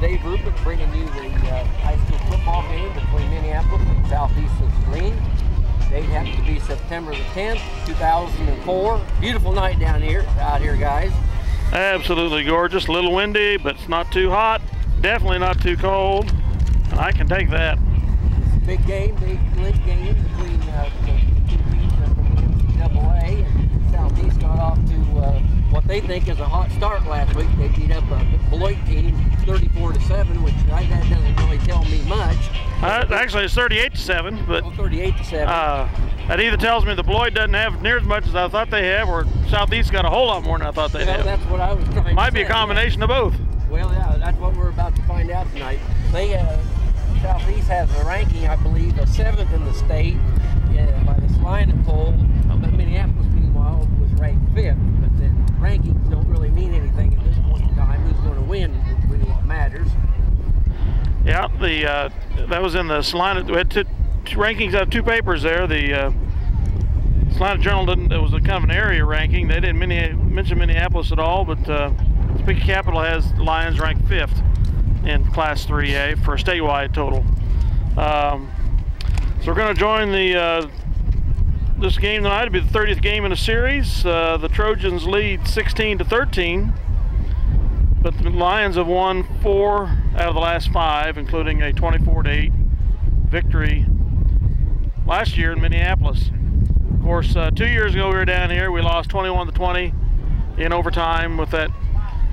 Dave Rupert bringing you the high school football game between Minneapolis and southeast of Saline. Date happens to be September the 10th, 2004. Beautiful night out here, guys. Absolutely gorgeous. A little windy, but it's not too hot. Definitely not too cold. And I can take that. It's a big game, big league game between the two teams from the NCAA. And Southeast got off to what they think is a hot start last week. They beat up a Beloit team 34-7, which that doesn't really tell me much. Actually, it's 38-7, but 38-7. That either tells me the Beloit doesn't have near as much as I thought they have, or Southeast got a whole lot more than I thought they have. That's what I was trying to say. Might be a combination of both. Well, yeah, that's what we're about to find out tonight. They Southeast has a ranking, I believe, of 7th in the state by the Saline poll. But Minneapolis, meanwhile, was ranked 5th. But the rankings don't really mean anything at this point in time. Who's going to win is really what matters. Yeah, that was in the Saline. We had two rankings out of two papers there. The Saline Journal it was a kind of an area ranking. They didn't mention Minneapolis at all, but Topeka Capital has the Lions ranked 5th in Class 3A for a statewide total. So we're going to join this game tonight. It'll be the 30th game in the series. The Trojans lead 16-13, but the Lions have won 4 out of the last 5, including a 24-8 victory last year in Minneapolis. Of course, 2 years ago we were down here. We lost 21-20 in overtime with that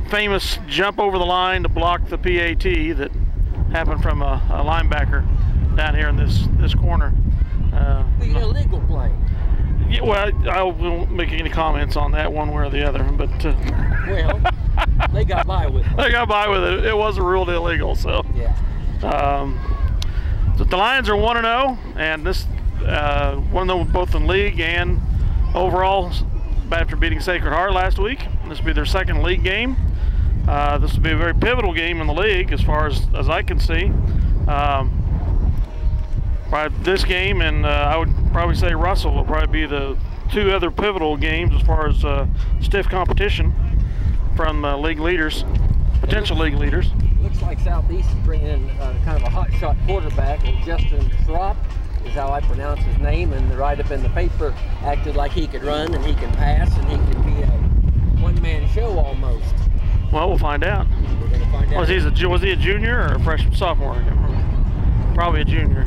famous jump over the line to block the PAT that happened from a linebacker down here in this corner. The illegal play. Yeah, well, I won't make any comments on that one way or the other, but well, they got by with it. They got by with it. It wasn't ruled illegal, so. Yeah. So the Lions are 1-0, and this won them both in league and overall after beating Sacred Heart last week. This will be their second league game. This will be a very pivotal game in the league as far as I can see. Probably this game, and I would probably say Russell will probably be the 2 other pivotal games as far as stiff competition from league leaders, potential league leaders. Looks like Southeast is bringing in kind of a hot shot quarterback, and Justin Schropp is how I pronounce his name, and the write-up in the paper acted like he could run and he can pass and he can be a one-man show almost. Well, we'll find out. We're going to find out. Was he a junior or a freshman, sophomore? Probably a junior.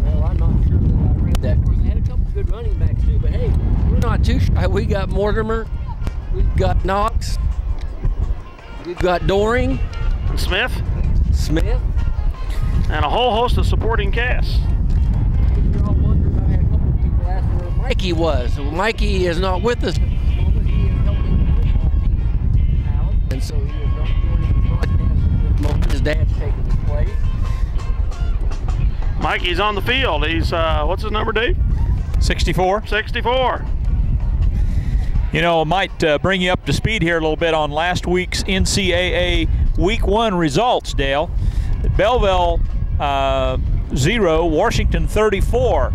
Well, I'm not sure that I read that. Of course, they had a couple good running backs too, but hey, we're not too shy. We got Mortimer, we've got Knox, we've got Doring. And Smith. And a whole host of supporting casts. You're all wondering, I had a couple of people ask where Mikey was. Well, Mikey is not with us. He is helping the football team out, and so he is not joining the broadcast. His dad's taking his place. Mikey's on the field. He's, what's his number, Dave? 64. 64. You know, I might bring you up to speed here a little bit on last week's NCAA Week 1 results, Dale. Belleville 0, Washington 34.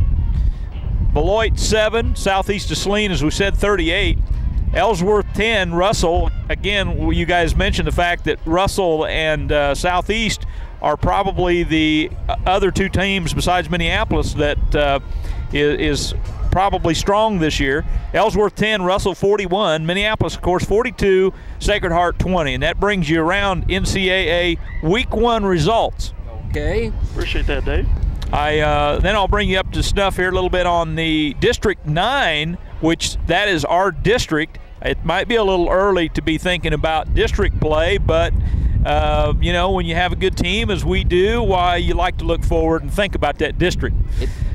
Beloit 7, Southeast of Saline, as we said, 38. Ellsworth 10, Russell. Again, you guys mentioned the fact that Russell and Southeast are probably the other 2 teams besides Minneapolis that is probably strong this year. Ellsworth 10, Russell 41, Minneapolis, of course, 42, Sacred Heart 20, and that brings you around NCAA Week 1 results. Okay. Appreciate that, Dave. Then I'll bring you up to snuff here a little bit on the District 9, which that is our district. It might be a little early to be thinking about district play, but you know, when you have a good team, as we do, why you like to look forward and think about that district.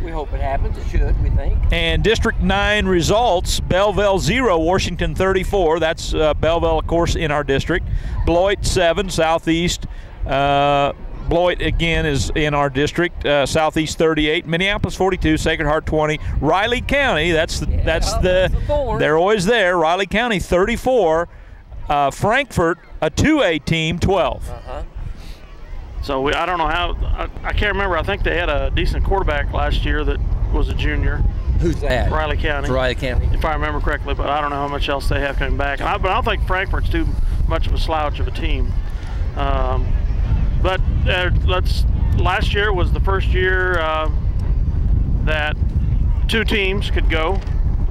We hope it happens. It should, we think. And District 9 results, Belleville 0, Washington 34. That's Belleville, of course, in our district. Beloit 7, Southeast. Beloit, again, is in our district. Southeast 38. Minneapolis 42, Sacred Heart 20. Riley County, that's they're always there. Riley County 34. Frankfort, a 2A team, 12. So I don't know how, I can't remember. I think they had a decent quarterback last year that was a junior. Who's that? Riley County. Riley County. If I remember correctly, but I don't know how much else they have coming back. But I don't think Frankfort's too much of a slouch of a team. last year was the first year that 2 teams could go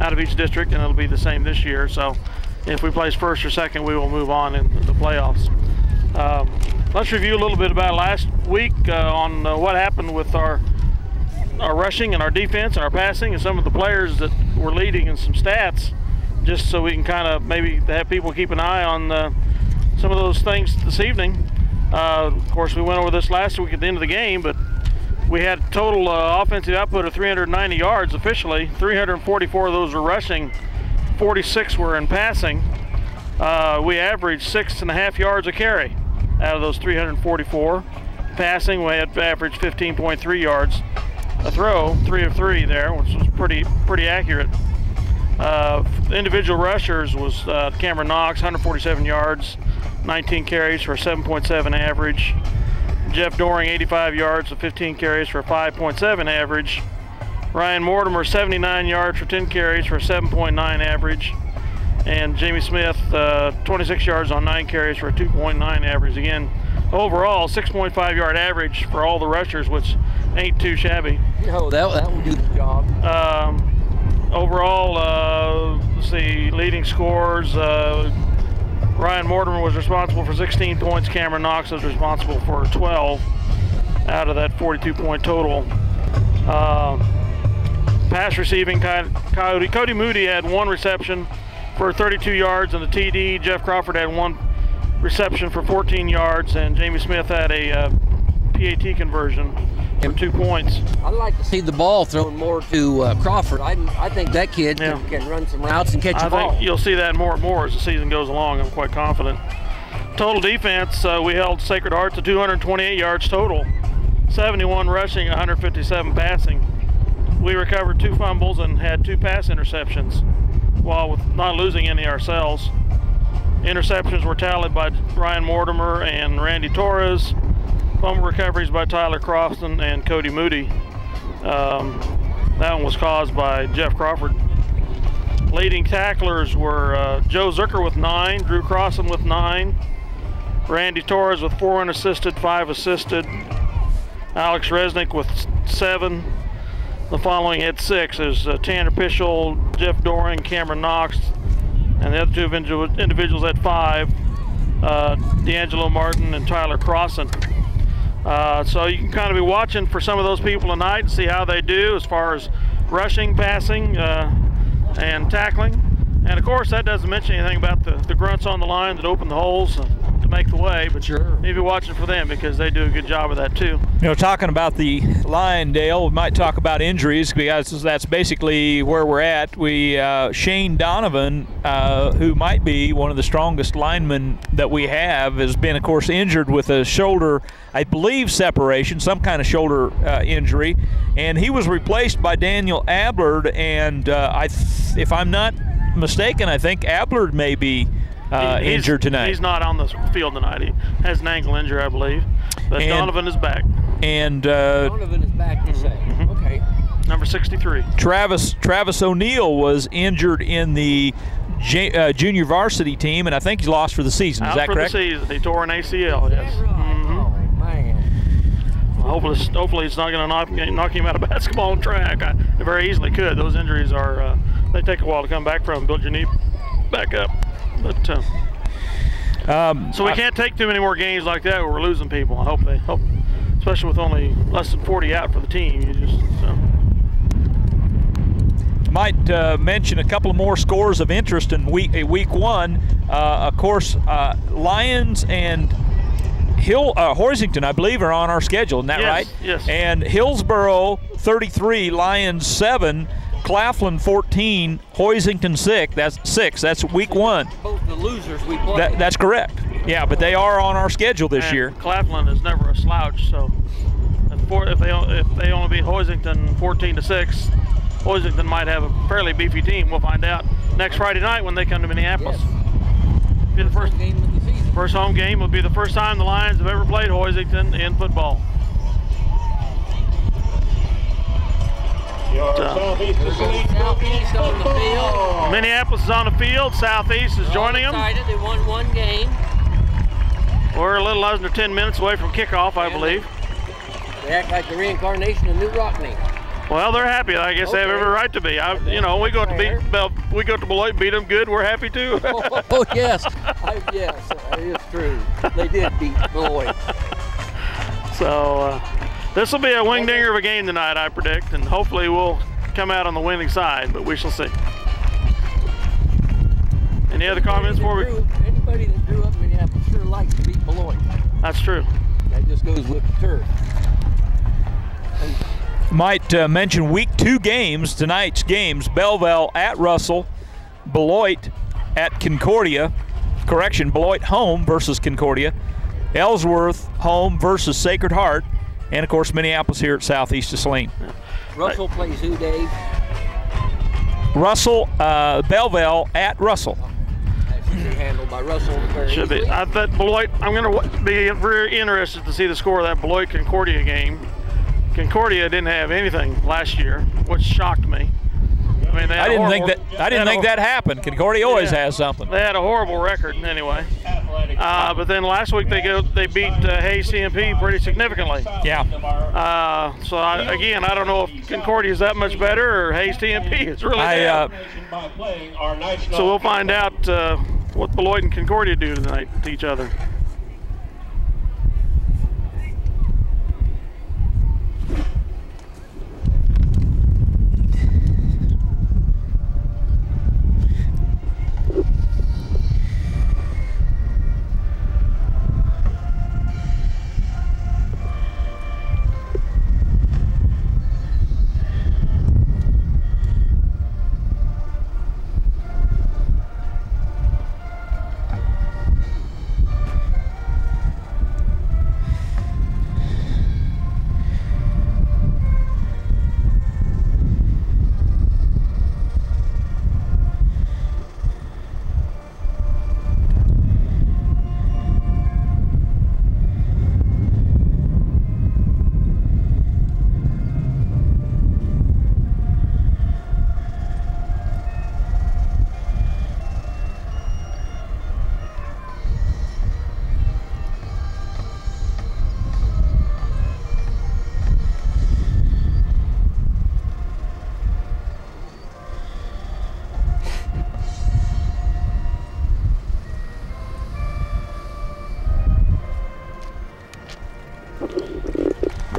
out of each district, and it'll be the same this year. So if we place first or second, we will move on in the playoffs. Let's review a little bit about last week on what happened with our rushing and our defense and our passing and some of the players that were leading in some stats, just so we can kind of maybe have people keep an eye on some of those things this evening. Of course, we went over this last week at the end of the game, but we had total offensive output of 390 yards officially. 344 of those were rushing, 46 were in passing. We averaged 6.5 yards a carry out of those 344. Passing, we had averaged 15.3 yards a throw, 3 of 3 there, which was pretty accurate. Individual rushers was Cameron Knox, 147 yards, 19 carries for a 7.7 average. Jeff Doring, 85 yards with 15 carries for a 5.7 average. Ryan Mortimer, 79 yards for 10 carries for a 7.9 average. And Jamie Smith, 26 yards on 9 carries for a 2.9 average. Again, overall, 6.5 yard average for all the rushers, which ain't too shabby. No, that will do the job. Overall, let's see, leading scores, Ryan Mortimer was responsible for 16 points. Cameron Knox was responsible for 12 out of that 42-point total. Pass receiving, Cody Moody had 1 reception for 32 yards and a TD. Jeff Crawford had 1 reception for 14 yards, and Jamie Smith had a PAT conversion for 2 points. I'd like to see the ball thrown more to Crawford. I think that kid can run some routes and catch the ball. I think you'll see that more and more as the season goes along. I'm quite confident. Total defense, we held Sacred Heart to 228 yards total, 71 rushing, 157 passing. We recovered 2 fumbles and had 2 pass interceptions, while with not losing any ourselves. Interceptions were tallied by Ryan Mortimer and Randy Torres. Fumble recoveries by Tyler Crofton and Cody Moody. That one was caused by Jeff Crawford. Leading tacklers were Joe Zucker with 9, Drew Crossan with 9, Randy Torres with 4 unassisted, 5 assisted, Alex Resnick with 7. The following had 6. There's Tanner Pischel, Jeff Doring, Cameron Knox, and the other 2 individuals had 5, D'Angelo Martin and Tyler Crossan. So you can kind of be watching for some of those people tonight and see how they do as far as rushing, passing, and tackling. And of course, that doesn't mention anything about the grunts on the line that open the holes to make the way, but sure, maybe watching for them because they do a good job of that too. You know, talking about the line, Dale, we might talk about injuries because that's basically where we're at. Shane Donovan, who might be one of the strongest linemen that we have, has been, of course, injured with a shoulder, I believe, separation, some kind of shoulder injury, and he was replaced by Daniel Ablard, and if I'm not mistaken, I think Ablard may be injured tonight. He's not on the field tonight. He has an ankle injury, I believe. But Donovan is back. And Donovan is back, you say. Okay. Number 63. Travis O'Neill was injured in the junior varsity team, and I think he's lost for the season. Is that correct? Out for the season. He tore an ACL, yes. Right? Oh, man. Well, hopefully it's not going to knock him out of basketball and track. It very easily could. Those injuries are, they take a while to come back from, build your knee back up. But so we can't take too many more games like that where we're losing people. I hope, especially with only less than 40 out for the team. Might mention a couple of more scores of interest in week 1. Of course, Lions and Hoisington, I believe, are on our schedule. Isn't that right? Yes. And Hillsboro 33, Lions 7. Claflin 14, Hoisington 6. That's week 1. Both the losers we play. That's correct. Yeah, but they are on our schedule this year. Claflin is never a slouch, so if they only beat Hoisington 14-6, Hoisington might have a fairly beefy team. We'll find out next Friday night when they come to Minneapolis. Yes. Be the first game of the season. First home game will be the first time the Lions have ever played Hoisington in football. Southeast on the field. Minneapolis is on the field. Southeast is joining them. Excited. They won 1 game. We're a little under 10 minutes away from kickoff, I believe. They act like the reincarnation of New Rockney. Well, they're happy. I guess they have every right to be. You know, we go to Beloit, beat them good. We're happy too. Oh yes, yes, it is true. They did beat Beloit. So this will be a wing-dinger of a game tonight, I predict, and hopefully we'll come out on the winning side, but we shall see. Any other comments before we? Anybody that grew up in Minneapolis sure likes to beat Beloit. That's true. That just goes with the turf. Might mention week 2 games, tonight's games: Belleville at Russell, Beloit at Concordia. Correction, Beloit home versus Concordia, Ellsworth home versus Sacred Heart, and of course Minneapolis here at Southeast of Saline. Russell plays who, Dave? Russell, Belleville at Russell. That should be handled by Russell. Should be. I bet Beloit. I'm going to be very interested to see the score of that Beloit Concordia game. Concordia didn't have anything last year, which shocked me. I mean, I didn't think that happened. Concordia always has something. They had a horrible record anyway. But then last week they beat Hayes CMP pretty significantly. Yeah. So again, I don't know if Concordia is that much better or Hayes CMP is really bad. So we'll find out what Beloit and Concordia do tonight to each other.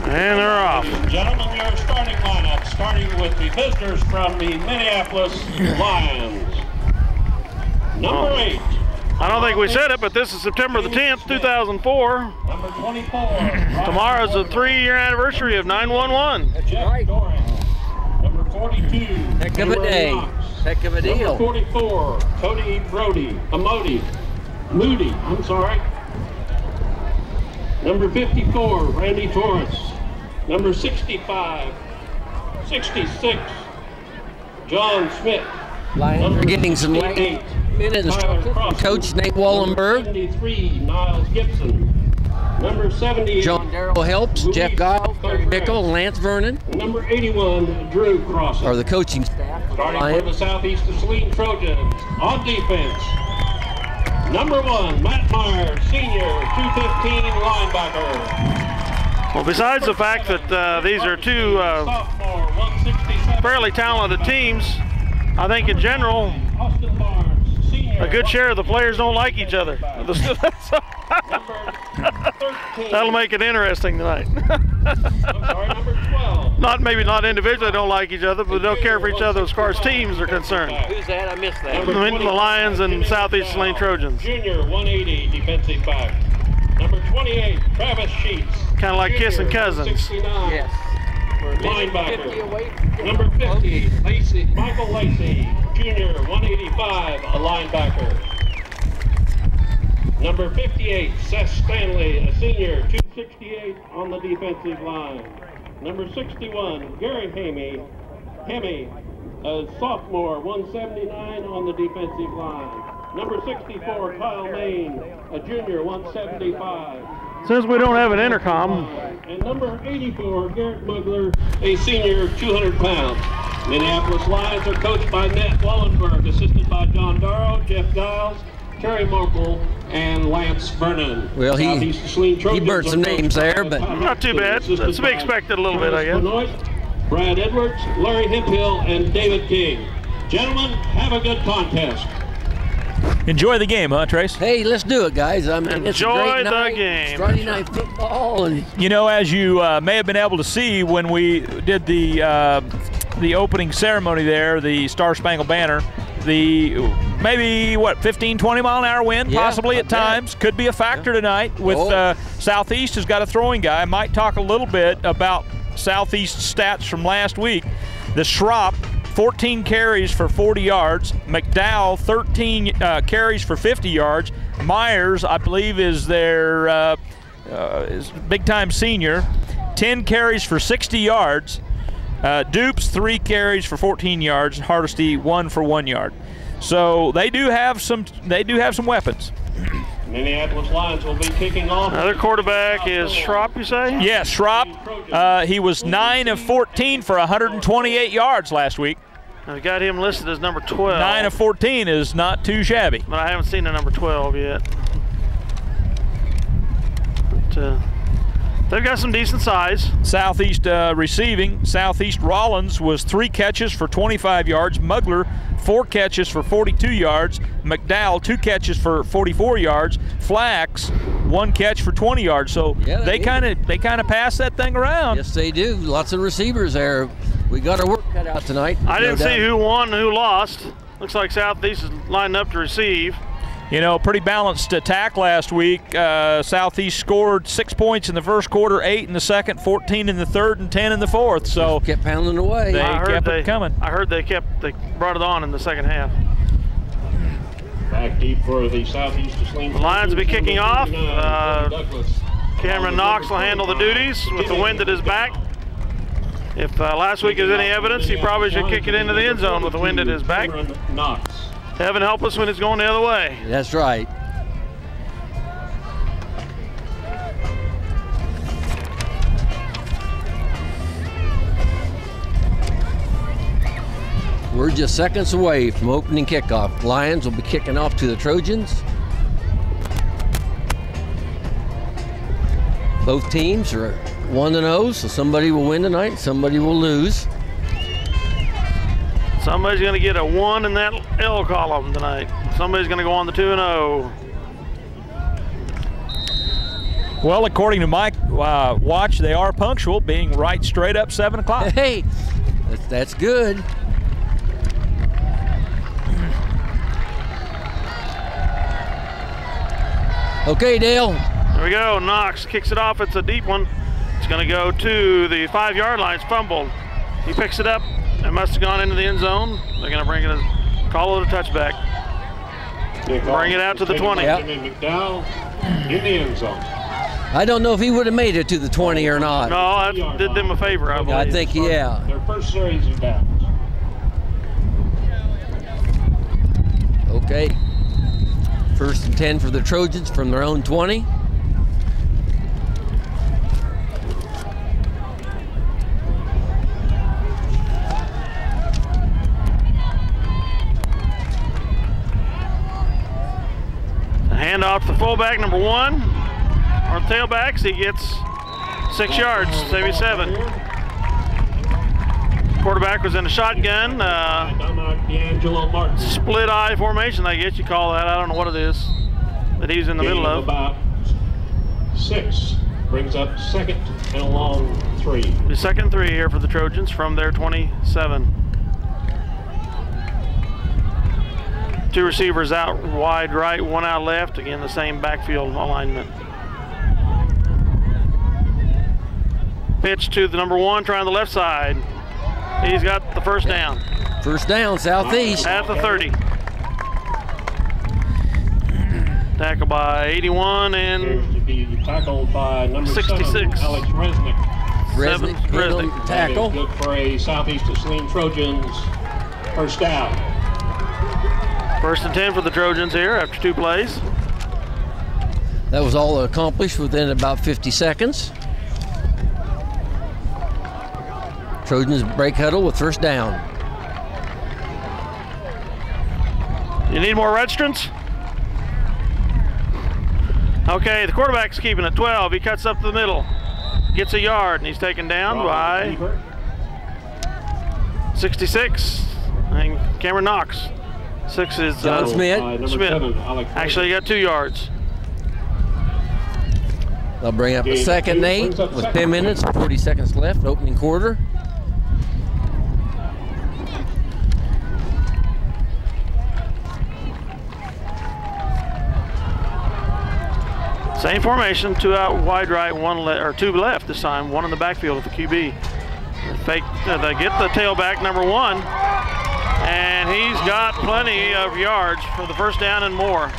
And they're off. Gentlemen, your starting lineup, starting with the visitors from the Minneapolis Lions. Number 8. I don't think we said it, but this is September the 10th, 2004. Number 24. Tomorrow's the 3-year anniversary of 911. That's right. Number 42. Heck of a day. Heck of a deal. Number 44. Cody Moody. Number 54. Randy Torres. Number 65. 66. John Smith. Lions are getting some late minutes. Coach Nate Wallenberg. 73. Niles Gibson. Number 70. John Darrell helps. Jeff Giles, Terry Mickle, and Lance Vernon. Number 81. Drew Crossan. Are the coaching staff. Starting for the Southeast of Saline Trojans. On defense. Number 1, Matt Myers, senior, 215 linebacker. Well, besides the fact that these are two fairly talented teams, I think in general, a good share of the players don't like each other. That'll make it interesting tonight. Number 12. Maybe not individually don't like each other, but they don't care for each other as far as teams are concerned. Who's that? I missed that. The Lions and Southeast Saline Trojans. Junior, 180, defensive back. Number 28, Travis Sheets. Kind of like kissing cousins. 69. Yes. Linebacker. Number 50, Michael Lacey, junior, 185, a linebacker. Number 58, Seth Stanley, a senior, 268 on the defensive line. Number 61, Gary Hemme, a sophomore, 179 on the defensive line. Number 64, Kyle Main, a junior, 175. Since we don't have an intercom. And number 84, Garrett Mugler, a senior, 200 pounds. Minneapolis Lions are coached by Nate Wallenberg, assisted by John Darrow, Jeff Giles, Terry Markle, and Lance Vernon. Well, he burnt some names there, but not too bad. That's to be expected a little bit, I guess. Benoit, Brad Edwards, Larry Hemphill, and David King. Gentlemen, have a good contest. Enjoy the game, huh, Trace? hey, let's do it, guys. I mean, it's a Enjoy great the night. game. It's Friday night football, and You know, as you may have been able to see when we did the opening ceremony there, the Star Spangled Banner, the maybe, 15, 20 mile an hour wind, Yeah, possibly I at bet. times. Could be a factor tonight with Southeast has got a throwing guy. I might talk a little bit about Southeast stats from last week. The Schropp, 14 carries for 40 yards. McDowell, 13 carries for 50 yards. Myers, I believe, is their big-time senior, 10 carries for 60 yards. Dupes, 3 carries for 14 yards. Hardesty, 1 for 1 yard. So they do have some weapons. Minneapolis Lions will be kicking off. Another quarterback is Schropp, you say? Yes, Schropp. He was 9 of 14 for 128 yards last week. I've got him listed as number 12. 9 of 14 is not too shabby. But I haven't seen the number 12 yet. But, they've got some decent size. Southeast receiving. Southeast Rollins was 3 catches for 25 yards. Mugler, 4 catches for 42 yards. McDowell, 2 catches for 44 yards. Flax, 1 catch for 20 yards. So Yeah, they kind of pass that thing around. yes, they do. Lots of receivers there. We got our work cut out tonight. I didn't no see doubt. who won and who lost. Looks like Southeast is lining up to receive. You know, pretty balanced attack last week. Southeast scored 6 points in the first quarter, 8 in the second, 14 in the third, and 10 in the fourth. So Kept pounding away. They kept it coming. I heard they brought it on in the second half. Back deep for the Southeast to Saline. The Lions will be kicking off. Douglas. Cameron Knox will handle the duties with the wind at his back. If last week is any evidence, he probably should kick it into the end zone with the wind at his back. Cameron Knox. Heaven help us when it's going the other way. That's right. We're just seconds away from opening kickoff. Lions will be kicking off to the Trojans. Both teams are 1-0, so somebody will win tonight, somebody will lose. Somebody's going to get a 1 in that L column tonight. Somebody's going to go on the 2-0. Well, according to my watch, they are punctual, being right straight up 7 o'clock. Hey, that's good. Okay, Dale. There we go. Knox kicks it off. It's a deep one. It's going to go to the 5-yard line. It's fumbled. He picks it up. It must have gone into the end zone. They're going to bring it, call it a touchback. Bring it out to the 20. Yep. McDowell in the end zone. I don't know if he would have made it to the 20 or not. No, that did them a favor, I believe. I think, yeah. Their first series of downs. Okay. 1st and 10 for the Trojans from their own 20. Hand off to fullback number 1. On tailbacks, he gets 6 yards, maybe 7. Quarterback was in a shotgun, D'Angelo Martin. split eye formation, I guess you call that. I don't know what it is that he's in the middle of. About 6 brings up second and a long 3. The 2nd and 3 here for the Trojans from their 27. 2 receivers out wide right, 1 out left. Again, the same backfield alignment. Pitch to the number 1, trying the left side. He's got the first down. First down, Southeast. At the 30. Tackled by 81 and To be tackled by number 66. 7, Alex Resnick. Resnick hit on the tackle. Good for a Southeast to Saline Trojans first down. 1st and 10 for the Trojans here after 2 plays. That was all accomplished within about 50 seconds. Trojans break huddle with first down. You need more registrants? Okay, the quarterback's keeping it 12. He cuts up the middle, gets a yard, and he's taken down by 66. And Cameron Knox. 6 is John Smith. Smith. Actually, he got 2 yards. They'll bring up a second and 8 with 10 minutes, 40 seconds left, opening quarter. Same formation, 2 out wide right, 2 left this time, 1 in the backfield with the QB. They get the tailback, number 1, and he's got plenty of yards for the first down and more.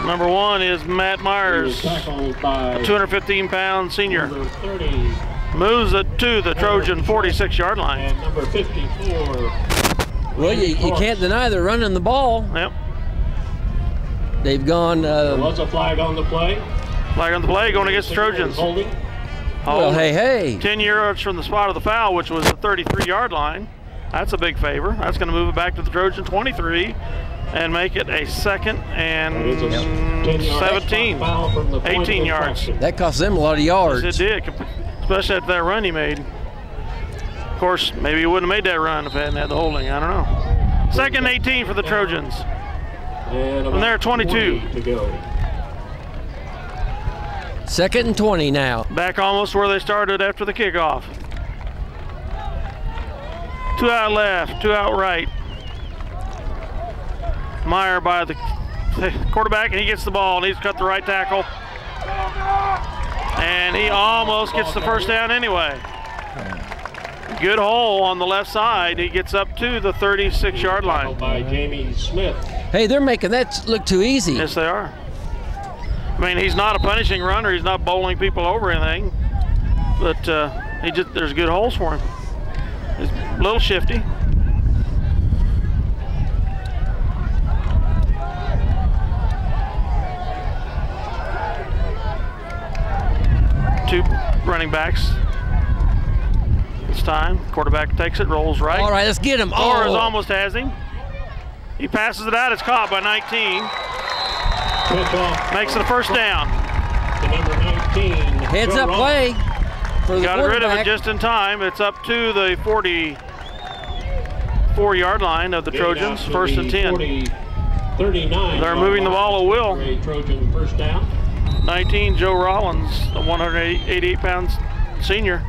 Number 1 is Matt Myers, a 215-pound senior. Moves it to the Trojan 46-yard line. And number 54. Well, you can't deny they're running the ball. Yep. They've gone. There was a flag on the play. Flag on the play, going against the Trojans. Holding. Well, hey. 10 yards from the spot of the foul, which was the 33-yard line. That's a big favor. That's going to move it back to the Trojan 23 and make it a 2nd and 17, 18 yards. That cost them a lot of yards. Yes, it did, especially at that run he made. Of course, maybe he wouldn't have made that run if he hadn't had the holding. I don't know. 2nd and 18 for the Trojans. And they're 22. To go. 2nd and 20 now. Back almost where they started after the kickoff. 2 out left, 2 out right. Meyer by the quarterback, and he gets the ball, and he's cut the right tackle. And he almost gets the first down anyway. Good hole on the left side. He gets up to the 36-yard line. By Jamie Smith. Hey, they're making that look too easy. Yes, they are. I mean, he's not a punishing runner. He's not bowling people over or anything. But there's good holes for him. He's a little shifty. Two running backs. This time, quarterback takes it, rolls right. All right, let's get him. Torres almost has him. He passes it out. It's caught by 19. Makes it a first down. The number 19. Heads up play for the Got rid of it quarterback. just in time. It's up to the 44-yard line of the Trojans. First and 10. 39. They're moving the ball at will. A Trojan first down. 19, Joe Rollins, a 188-pound senior.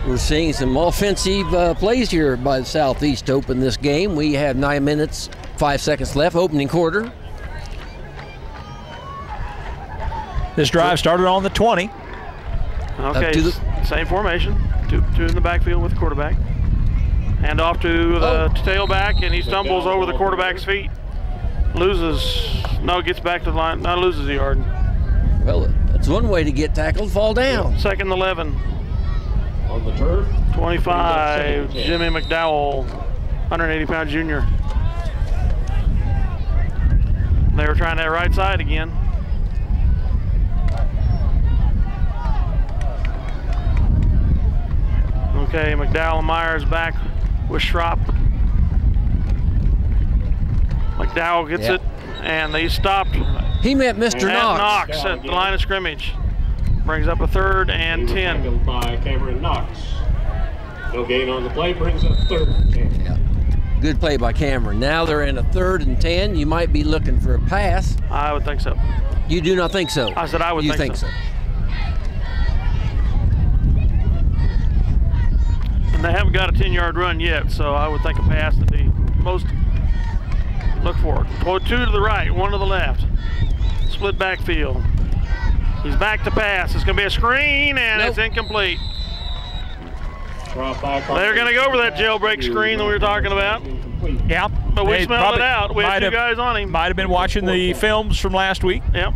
We're seeing some offensive plays here by the Southeast to open this game. We have 9 minutes, 5 seconds left, opening quarter. This drive started on the 20. Okay, same formation. Two in the backfield with the quarterback. Hand off to the tailback, and he stumbles over the quarterback's feet. Gets back to the line, loses a yard. Well, that's one way to get tackled, fall down. 2nd and 11. On the turf. 25, Jimmy McDowell, 180-pound junior. They were trying that right side again. Okay, McDowell and Myers back with Schropp. McDowell gets it, and they stopped. He met Mr. Knox. Knox at the line of scrimmage. Brings up a 3rd and 10. By Cameron Knox. No gain on the play, brings up 3rd and 10. Yeah. Good play by Cameron. Now they're in a 3rd and 10. You might be looking for a pass. I would think so. You do not think so? I said I would think so. And they haven't got a 10-yard run yet, so I would think a pass would be most look for it. 2 to the right, 1 to the left. Split backfield. He's back to pass. It's going to be a screen, and it's incomplete. They're going to go over that jailbreak screen that we were talking about. Yeah. But we smelled it out. We had 2 guys on him. Might have been watching the films from last week. Yep.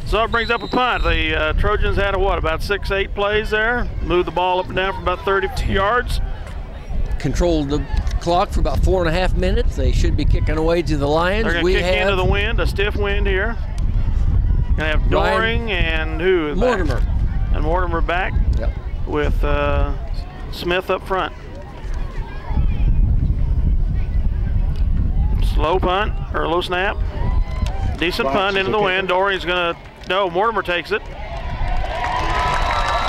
So it brings up a punt. The Trojans had about 6-8 plays there. Moved the ball up and down for about 30 yards. Controlled the clock for about 4.5 minutes. They should be kicking away to the Lions. They're going to kick into the wind, a stiff wind here. Going to have Doring and who? Mortimer. Back? And Mortimer back with Smith up front. Slow punt, or low snap. Decent punt into the wind. Doring's going to, no, Mortimer takes it.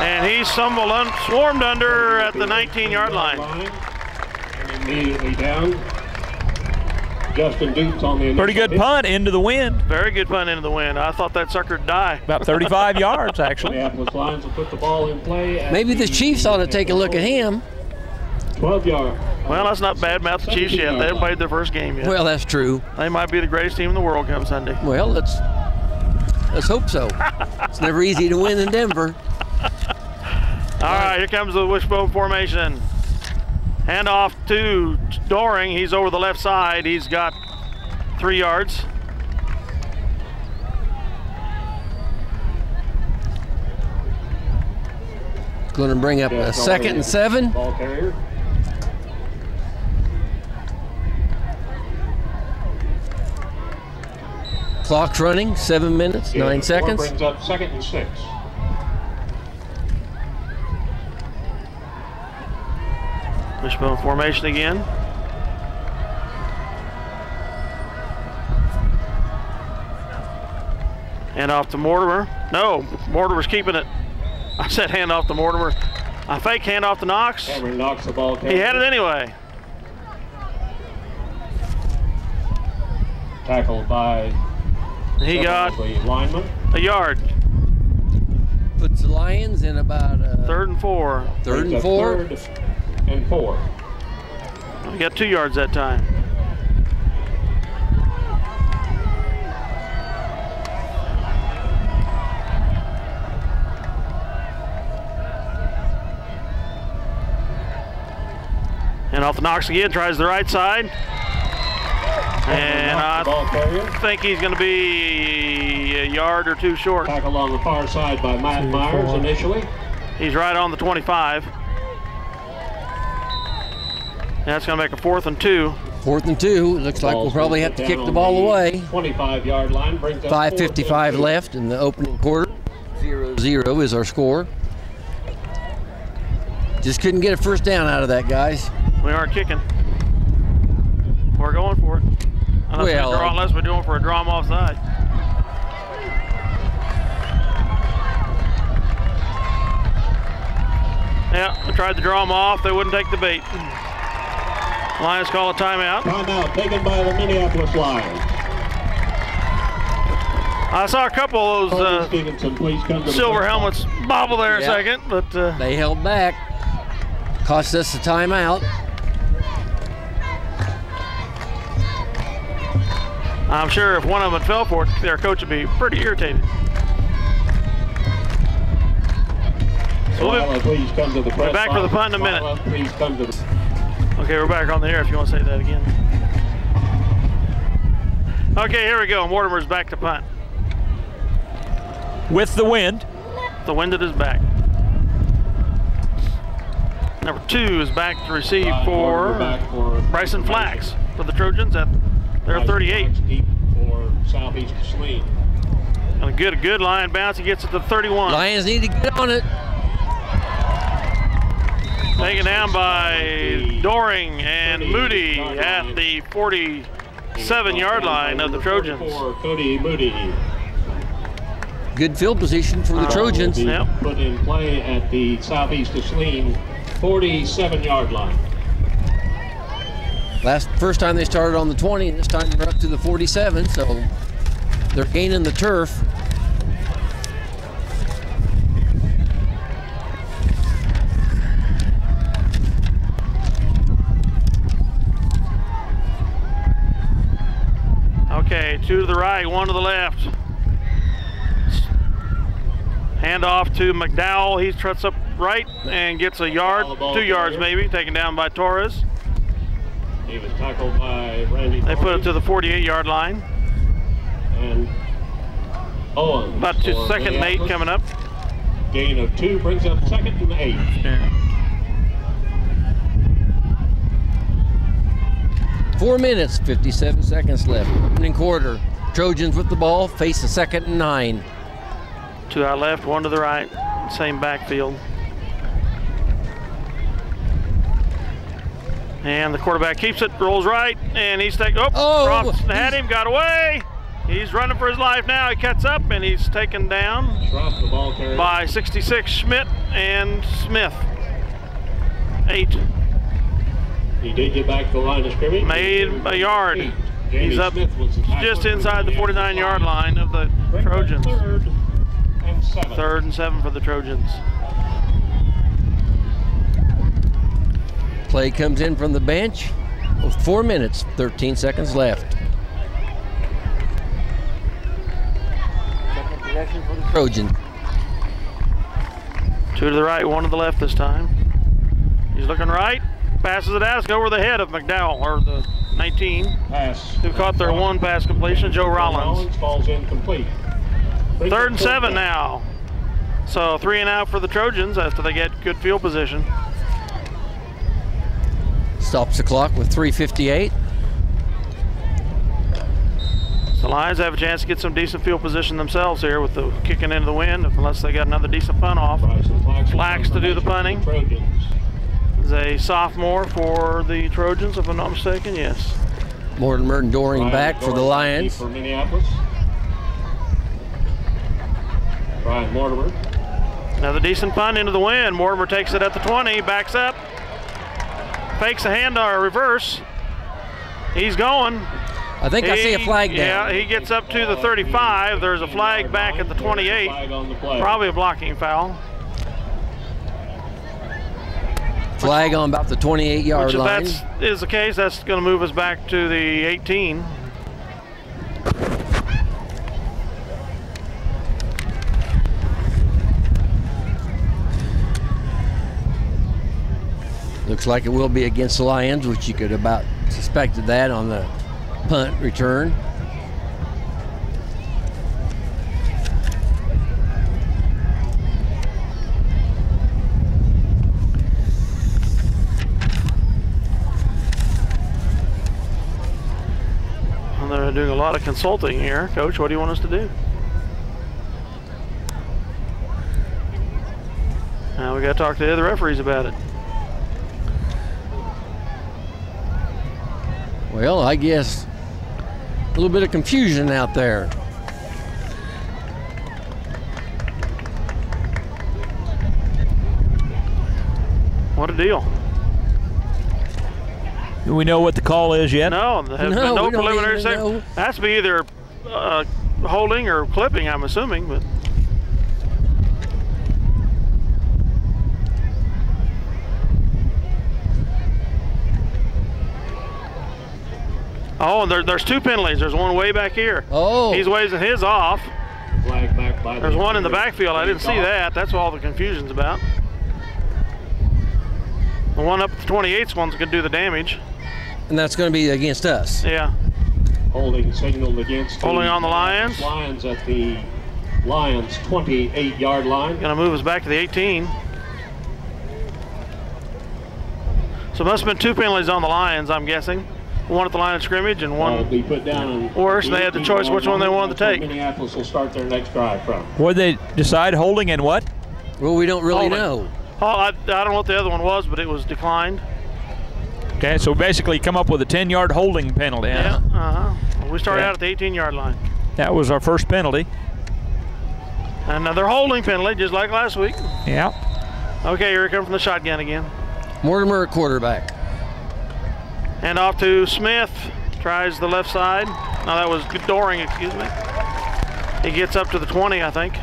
And he's swarmed under at the 19-yard line. And immediately down. Justin Dukes on the Pretty good punt into the wind. Very good punt into the wind. I thought that sucker'd die. About 35 yards, actually. Minneapolis Lions will put the ball in play. Maybe the Chiefs ought to take a look at him. 12 yards. Well, that's not bad mouth the Chiefs yet. They haven't played their first game yet. Well, that's true. They might be the greatest team in the world come Sunday. Well, let's hope so. It's never easy to win in Denver. All right, here comes the wishbone formation. Hand off to Doring. He's over the left side. He's got 3 yards. Going to bring up a 2nd and 7. Ball carrier. Clock's running, 7 minutes, 9 seconds. Brings up 2nd and 6. Wishbone formation again. Hand off to Mortimer. No, Mortimer's keeping it. I said hand off to Mortimer. A fake hand off to Knox. Cameron knocks the ball. He had it anyway. Tackled by He got the lineman. a yard. Puts the Lions in about 3rd and 4. 3rd and 4. 3rd and 4. We got 2 yards that time. And off the Knox again, tries the right side. And I think he's going to be a yard or 2 short. Tackled on the far side by Matt Myers initially. He's right on the 25. That's going to make a 4th and 2. 4th and 2. Looks like we'll probably have to kick the ball away. 25-yard line brings up 5:55 left in the opening quarter. 0-0 is our score. Just couldn't get a first down out of that, guys. We aren't kicking. We're going for it. Unless we're doing for a draw 'em offside. Yeah, I tried to draw them off. They wouldn't take the bait. Lions call a timeout. Timeout taken by the Minneapolis Lions. I saw a couple of those silver helmets bobble there a second, but they held back. Cost us a timeout. I'm sure if one of them had fell for it, their coach would be pretty irritated. So please come to the press. We're back for the punt in a minute. Please come to the... Okay, we're back on the air if you want to say that again. Okay, here we go. Mortimer's back to punt. With the wind. The wind at his back. Number 2 is back to receive for Bryson Flax for the Trojans at their 38. Deep for Southeast Saline. And a good line bounce. He gets it to 31. Lions need to get on it. Taken down by Doring and Moody at the 47-yard line of the Trojans. Cody Moody. Good field position for the Trojans. Yep. Put in play at the Southeast Saline 47-yard line. First time they started on the 20, and this time they're up to the 47, so they're gaining the turf. Okay, 2 to the right, 1 to the left. Hand off to McDowell. He struts up right and gets a yard, 2 yards maybe, taken down by Torres. He was tackled by Randy. They put it to the 48-yard line. And Owens. About 2nd and 8 coming up. Gain of 2 brings up 2nd and 8. Yeah. 4 minutes, 57 seconds left. Opening quarter. Trojans with the ball, face a 2nd and 9. 2 out left, 1 to the right. Same backfield. And the quarterback keeps it, rolls right, and he's taking, dropped, had him, got away. He's running for his life now. He cuts up and he's taken down by 66 Schmidt and Smith. 8. He did get back to the line of scrimmage. Made a yard. He's up just inside the 49-yard line of the Trojans. 3rd and 7 for the Trojans. Play comes in from the bench with 4 minutes, 13 seconds left. Second possession for the Trojans. 2 to the right, 1 to the left this time. He's looking right, passes it out. It's over the head of McDowell, or the 19, who caught their 1 pass completion, Joe Rollins. Falls incomplete. 3rd and 7 now. So 3 and out for the Trojans after they get good field position. Stops the clock with 3:58. The Lions have a chance to get some decent field position themselves here with the kicking into the wind, unless they got another decent punt off. Flax to do the punting. Is a sophomore for the Trojans, if I'm not mistaken. Yes. Mortimer and Doring back for the Lions. For Minneapolis. Brian Mortimer. Another decent punt into the wind. Mortimer takes it at the 20, backs up, fakes a hand or a reverse. He's going. I think I see a flag down. Yeah, he gets up to the 35. There's a flag back at the 28. Probably a blocking foul. Flag on about the 28-yard line. Which, if that is the case, that's going to move us back to the 18. Looks like it will be against the Lions, which you could about suspected that on the punt return. Well, they're doing a lot of consulting here. Coach, what do you want us to do? Now we got to talk to the other referees about it. Well, I guess a little bit of confusion out there. What a deal. Do we know what the call is yet? No, there has been no preliminary second. Has to be either holding or clipping, I'm assuming. But oh, and there's 2 penalties. There's one way back here. Oh. He's waving his off. Flag back by There's one in the backfield. I didn't see that. That's what all the confusion's about. The one up at the 28th one's going to do the damage. And that's going to be against us. Yeah. Holding signaled against holding on the Lions. Lions at the Lions 28-yard line. Going to move us back to the 18. So it must have been 2 penalties on the Lions, I'm guessing. One at the line of scrimmage and one will be put down worse. They had the choice which one they wanted to take. Minneapolis will start their next drive from. What'd they decide, holding and what? Well, we don't really Holding. know. Oh, I don't know what the other one was, but it was declined. Okay, so basically come up with a 10-yard holding penalty. Yeah, Huh? We started out at the 18-yard line. That was our first penalty. Another holding penalty, just like last week. Yeah. Okay, here we come from the shotgun again. Mortimer at quarterback. And off to Smith. Tries the left side. No, that was Doring, excuse me. He gets up to the 20, I think.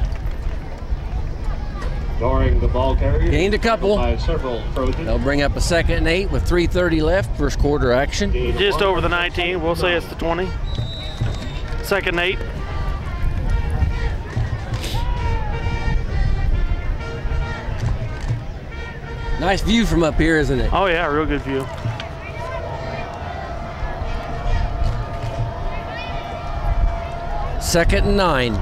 Doring, the ball carrier. Gained a couple. By several Trojans. They'll bring up a 2nd and 8 with 3:30 left. First quarter action. Just over the 19. We'll say it's the 20. 2nd and 8. Nice view from up here, isn't it? Oh yeah, real good view. Second and 9.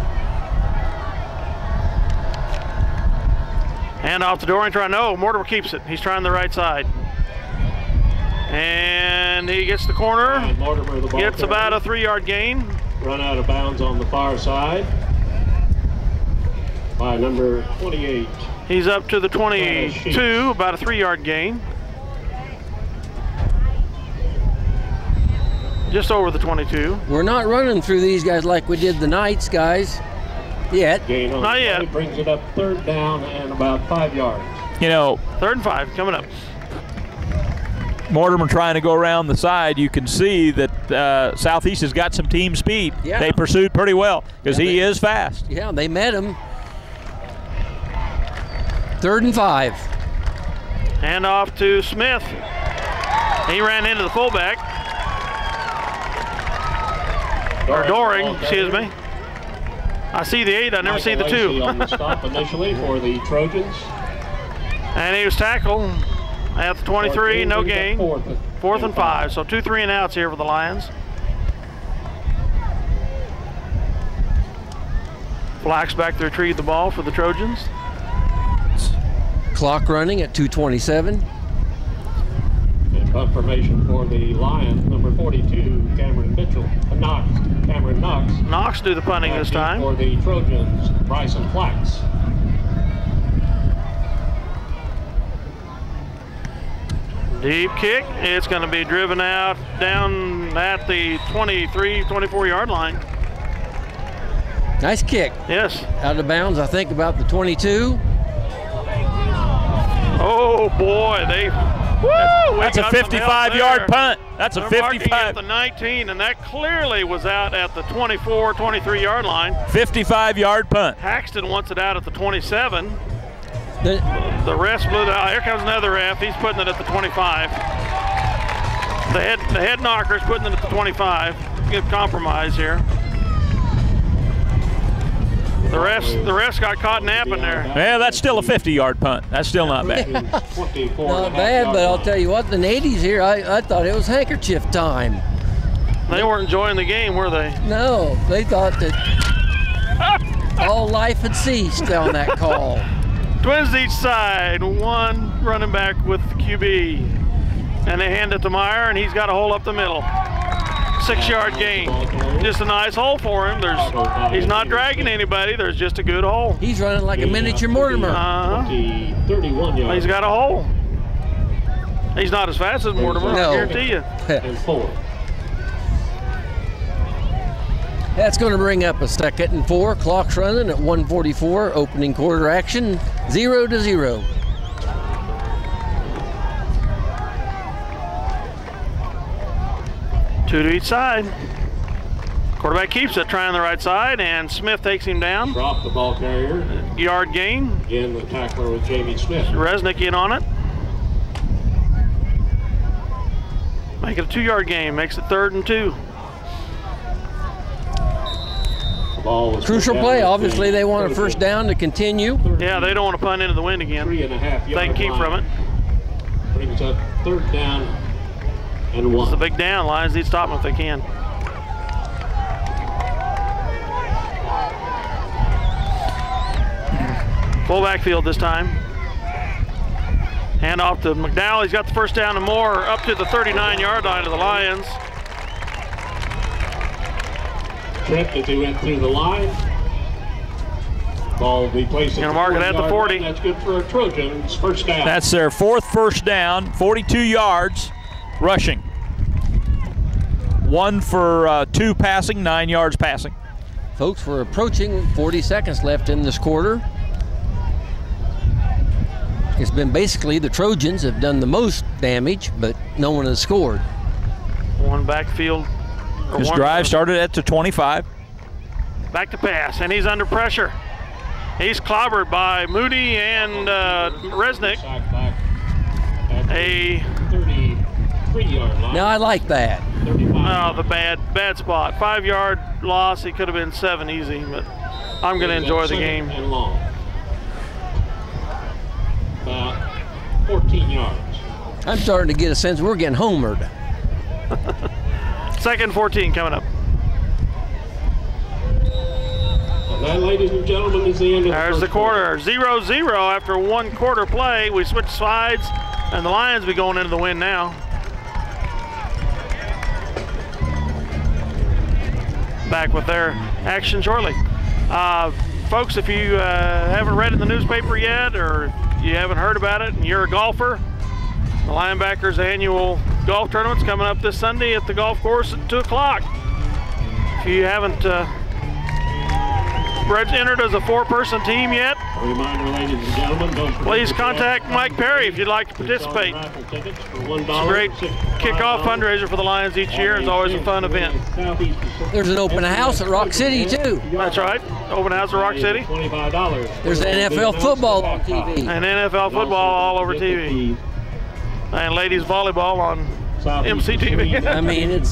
And off the door and trying. No, Mortimer keeps it. He's trying the right side. And he gets the corner. Mortimer, the ball gets carrier. about a 3-yard gain. Run out of bounds on the far side by number 28. He's up to the 22, about a 3-yard gain. Just over the 22. We're not running through these guys like we did the Knights guys yet. Gain on Not the yet. play brings it up 3rd down and about 5 yards. You know, 3rd and 5 coming up. Mortimer trying to go around the side, you can see that Southeast has got some team speed. Yeah. They pursued pretty well because Yeah, he is fast. Yeah, they met him. 3rd and 5. Hand off to Smith. He ran into the fullback. Or Doring, excuse me. I see the 8, I never see the 2. on the stop initially for the Trojans. And he was tackled at the 23, no gain. 4th and 5, so 2 3 and outs here for the Lions. Flax back to retrieve the ball for the Trojans. Clock running at 2:27. And punt formation for the Lions, number 42, Cameron Knox. Knox do the punting this time. For the Trojans, Bryson Flax. Deep kick. It's going to be driven out down at the 23, 24-yard line. Nice kick. Yes. Out of bounds, I think, about the 22. Oh, boy. That's a 55-yard punt. That's a They're marking 55. at the 19, and that clearly was out at the 24, 23-yard line. 55-yard punt. Haxton wants it out at the 27. The- The ref blew it out. Here comes another ref. He's putting it at the 25. The head knocker's putting it at the 25. Good compromise here. The refs got caught napping there. Yeah, that's still a 50-yard punt. That's still not bad. Not bad, but I'll tell you what, the Natives here, I thought it was handkerchief time. They weren't enjoying the game, were they? No, they thought that all life had ceased on that call. Twins each side, one running back with QB. And they hand it to Meyer, and he's got a hole up the middle. 6-yard gain. Just a nice hole for him. He's not dragging anybody. There's just a good hole. He's running like a miniature Mortimer. 31 yards. He's got a hole. He's not as fast as Mortimer, No. I guarantee you. And 4. That's going to bring up a 2nd and 4. Clock's running at 1:44. Opening quarter action, 0-0. Two to each side. Quarterback keeps it, trying the right side, and Smith takes him down. Drop the ball carrier. Yard gain. Again, the tackler was Jamie Smith. Resnick in on it. Make it a 2-yard gain, makes it 3rd and 2. The ball was Crucial play. Obviously, they want a first down to continue. Yeah, they don't want to punt into the wind again. 3.5 They can keep from it. Brings up 3rd down and It's 1. a big down. Lions need to stop them if they can. Full backfield this time. Hand off to McDowell. He's got the first down and more up to the 39-yard line of the Lions. Trip as he went through the line. Ball will be placed Gonna mark it at the 40. That's good for Trojans. First down. That's their 4th first down, 42 yards rushing. 1 for 2 passing, 9 yards passing. Folks, we're approaching 40 seconds left in this quarter. It's been basically the Trojans have done the most damage, but no one has scored. One backfield. His drive started at the 25. Back to pass, and he's under pressure. He's clobbered by Moody and Resnick. Sack back at A 33-yard line. Now I like that. 35. the bad spot. 5-yard loss. He could have been 7 easy, but I'm going to enjoy the game. And long. About 14 yards. I'm starting to get a sense we're getting homered. 2nd and 14 coming up. And that, ladies and gentlemen, is the end of There's the the first quarter. 0-0 after 1 quarter play. We switch sides, and the Lions be going into the win now. Back with their action shortly. Folks, if you haven't read in the newspaper yet, or you haven't heard about it and you're a golfer, the Linebackers annual golf tournament's coming up this Sunday at the golf course at 2 o'clock. If you haven't entered as a 4-person team yet, A reminder, ladies and gentlemen, don't forget please to contact Mike Perry if you'd like to participate. It's a great kickoff fundraiser for the Lions each year. It's always a fun event. There's an open house at Rock City, too. That's right. Open house at Rock City. There's NFL football on TV. And NFL football all over TV. And ladies volleyball on MCTV. I mean, it's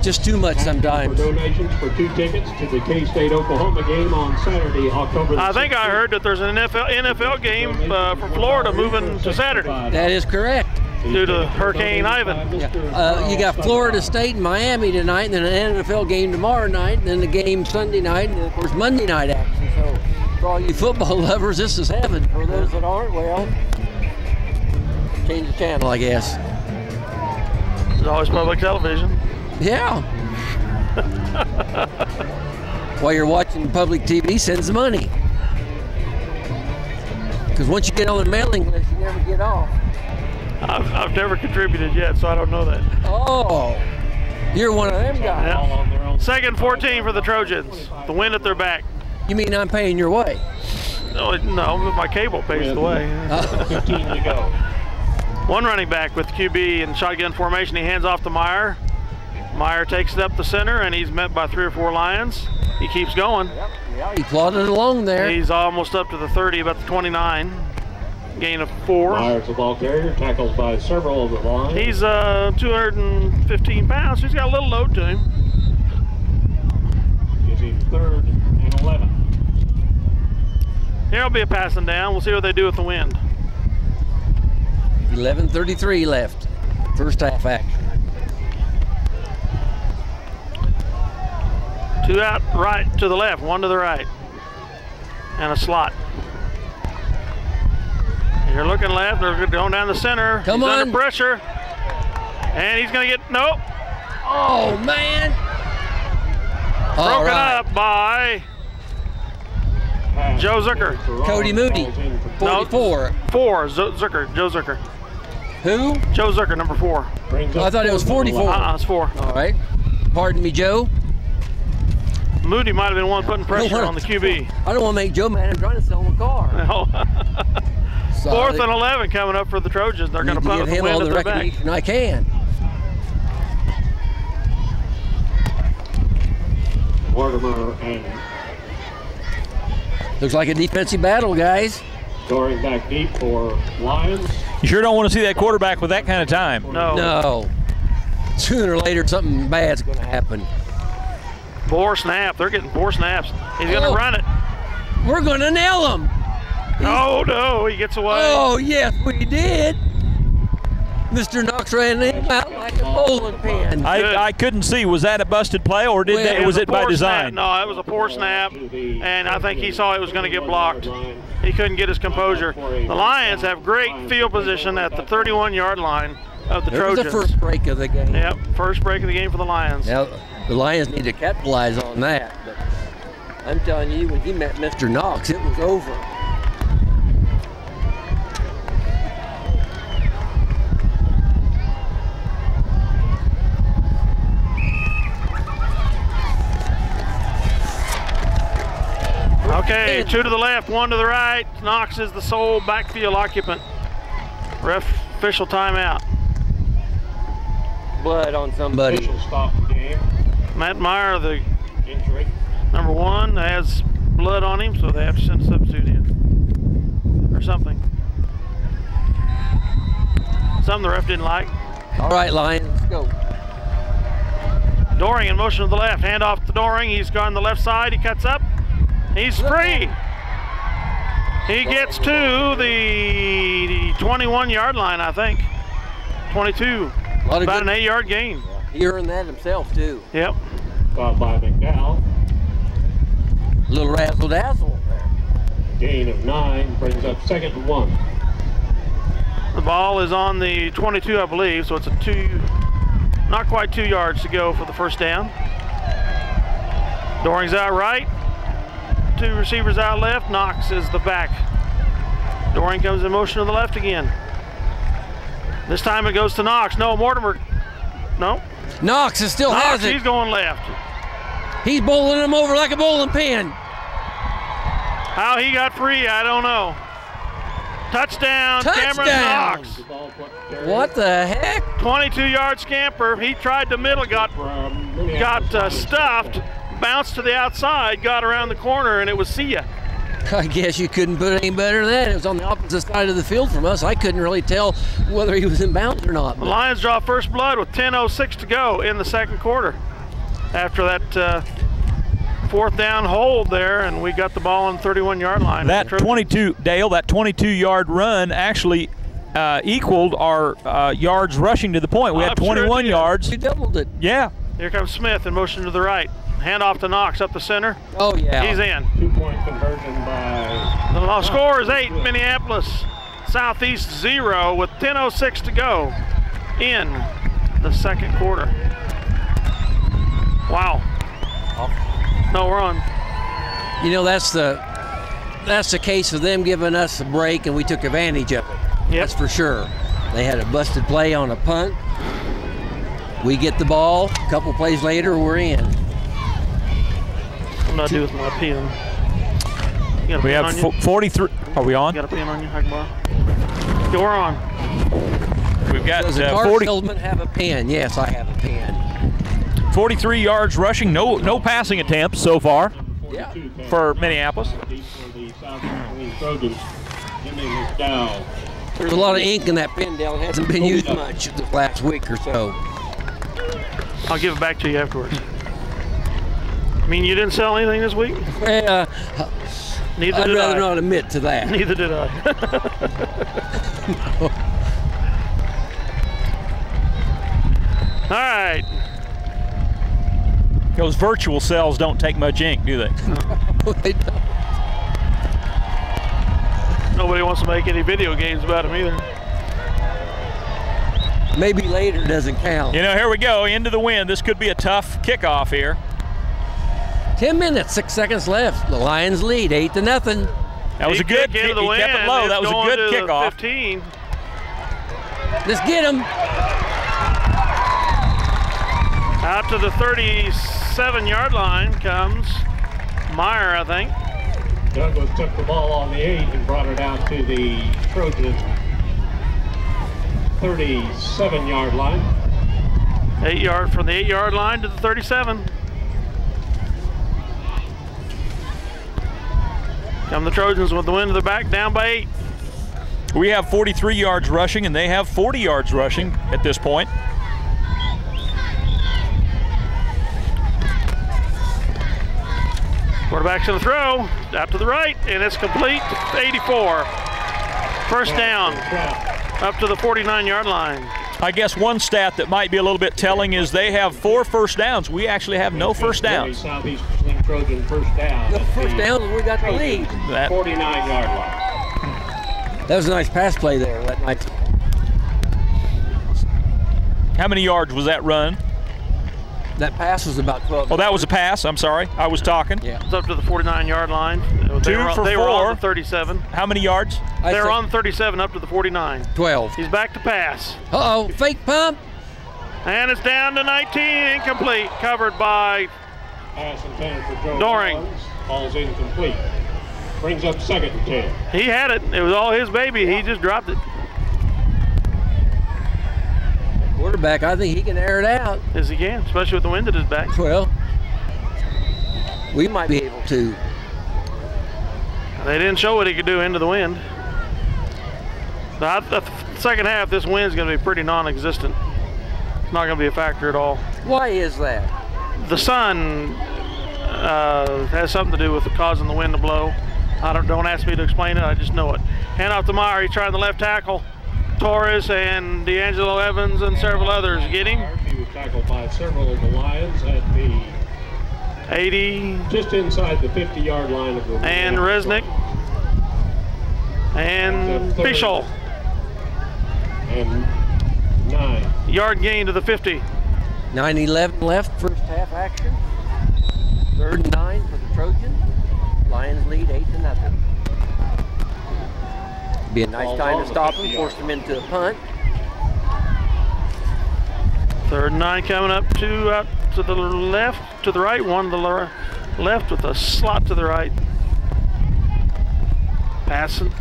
just too much sometimes. Donations for 2 tickets to the K-State Oklahoma game on Saturday, October the 16th. I think I heard that there's an NFL game for Florida moving to Saturday That is correct. due to Hurricane Ivan. Yeah. You got Florida State and Miami tonight, and then an NFL game tomorrow night, and then the game Sunday night, and of course Monday night action. So for all you football lovers, this is heaven. For those that aren't, well, change the channel, I guess. There's always public television. Yeah. While you're watching public TV, send some money. Because once you get on the mailing list, you never get off. I've never contributed yet, so I don't know that. Oh, you're one of them guys. Yeah. Second 14 for the Trojans. The wind at their back. You mean I'm paying your way? No, my cable pays the way. 15 to go. One running back with QB in shotgun formation. He hands off to Meyer. Meyer takes it up the center, and he's met by 3 or 4 Lions. He keeps going. Yeah, he plodded along there. He's almost up to the 30, about the 29. Gain of 4. Myers, the ball carrier, tackled by several of the Lions. He's 215 pounds. He's got a little load to him. Gives him 3rd and 11. Here'll be a passing down. We'll see what they do with the wind. 11:33 left. First half action. 2 out right to the left, 1 to the right. And a slot. You're looking left, they're going down the center. Come on. Under pressure. And he's going to get, nope. Oh, man. All Broken right. up by Joe Zucker. Cody Moody, 44. 4, Zucker, Joe Zucker. Who? Joe Zucker, number 4. Oh, I thought it was 44. It's 4. All right. Pardon me, Joe. Moody might have been one putting pressure on the QB. I don't want to make Joe mad. I'm trying to sell him a car. No. Sorry. 4th and 11 coming up for the Trojans. They're going to punt give with the him wind all at the their back. recognition I can. Mortimer and Looks like a defensive battle, guys. going back deep for Lions. You sure don't want to see that quarterback with that kind of time. No. No. Sooner or later, something bad's going to happen. 4 snap. They're getting 4 snaps. He's going to run it. We're going to nail him. Oh, no. He gets away. Oh, yes, we did. Mr. Knox ran him out like a bowling pin. I couldn't see. Was that a busted play, or was it by design? No, it was a poor snap, and I think he saw it was going to get blocked. He couldn't get his composure. The Lions have great field position at the 31-yard line of the Trojans. That was the first break of the game. Yep, first break of the game for the Lions. Now, the Lions need to capitalize on that. But I'm telling you, when he met Mr. Knox, it was over. Okay, 2 to the left, 1 to the right. Knox is the sole backfield occupant. Ref official timeout. Blood on somebody. Official stop the game. Matt Meyer, the Injury. number 1, has blood on him, so they have to send a substitute in. Or something. Something the ref didn't like. All right, Lions, let's go. Doring in motion to the left. Hand off to Doring. He's gone the left side. He cuts up. He's free. He gets to the 21-yard line, I think. 22. About an 8-yard gain. He earned that himself, too. Yep. Caught by McDowell. A little razzle-dazzle there. Gain of 9 brings up 2nd and 1. The ball is on the 22, I believe, so it's a 2, not quite 2 yards to go for the first down. Doring's out right. 2 receivers out left. Knox is the back. Doring comes in motion to the left again. This time it goes to Knox. No, Mortimer. No. Knox is still has it. He's going left. He's bowling him over like a bowling pin. How he got free, I don't know. Touchdown, Cameron Knox. What the heck? 22-yard scamper. He tried the middle, got stuffed, bounced to the outside, got around the corner, and it was see ya. I guess you couldn't put any better than that. It was on the opposite side of the field from us. I couldn't really tell whether he was in bounds or not. The Lions draw first blood with 10:06 to go in the second quarter. After that fourth down hold there, and we got the ball on the 31-yard line. That 22-yard run actually equaled our yards rushing to the point. We had 21 yards. We doubled it. Yeah. Here comes Smith in motion to the right. Handoff to Knox up the center. Oh, yeah. He's in. 2-point conversion by... The score is 8, Minneapolis. Southeast 0 with 10:06 to go in the second quarter. Wow. No, we're on. You know, that's the case of them giving us a break, and we took advantage of it. Yep. That's for sure. They had a busted play on a punt. We get the ball. A couple plays later, we're in. I'm not doing with my pen. We have 43. Are we on? You got a pen on you? I can borrow. Yeah, we're on. We've got Does the car salesman have a pen? Yes, I have a pen. 43 yards rushing, no passing attempts so far for Minneapolis. There's a lot of ink in that pen, Dale. It hasn't been used much the last week or so. I'll give it back to you afterwards. I mean, you didn't sell anything this week? Neither did I'd rather not admit to that. Neither did I. All right. Those virtual cells don't take much ink, do they? They don't. Nobody wants to make any video games about them either. Maybe later doesn't count. You know, here we go, into the wind. This could be a tough kickoff here. 10 minutes, 6 seconds left. The Lions lead 8-0. That was a good kick. He kept it low. That was a good kickoff. 15. Let's get him. Out to the 37-yard line comes Meyer, I think. Douglas took the ball on the 8 and brought it out to the Trojan 37-yard line. 8 yard from the 8-yard line to the 37. Come the Trojans with the wind to their back, down by 8. We have 43 yards rushing, and they have 40 yards rushing at this point. Quarterback's going to throw, out to the right, and it's complete. 84. First down, up to the 49-yard line. I guess one stat that might be a little bit telling is they have 4 first downs. We actually have no first downs. Southeast Trojan first down. The first down, we got the lead. 49-yard line. That was a nice pass play there. That nice. How many yards was that run? That pass was about 12. Oh, that was a pass. I'm sorry. I was talking. Yeah. It's up to the 49-yard line. They were on the 37. How many yards? They were on the 37 up to the 49. 12. He's back to pass. Uh-oh, fake pump. And it's down to 19, incomplete, covered by Pass intended for Joe Doring. Ball's incomplete. Brings up 2nd and 10. He had it. It was all his baby. He just dropped it. Quarterback, I think he can air it out. Yes, he can, especially with the wind at his back. Well, we might be able to. They didn't show what he could do into the wind. Now, the second half, this wind's going to be pretty non-existent. It's not going to be a factor at all. Why is that? The sun has something to do with causing the wind to blow. Don't ask me to explain it. I just know it. Hand off to Meyer. He's trying the left tackle. Torres and D'Angelo Evans and several others get him. He was tackled by several of the Lions at the 80. Just inside the 50-yard line of the and Resnick. And Fischel. And 9. Yard gain to the 50. 9-11 left, first half action. 3rd and 9 for the Trojans. Lions lead 8-0. Be a nice time to stop him, force him into a punt. 3rd and 9 coming up, 2 out to the left, to the right, 1 to the left with a slot to the right. Passing.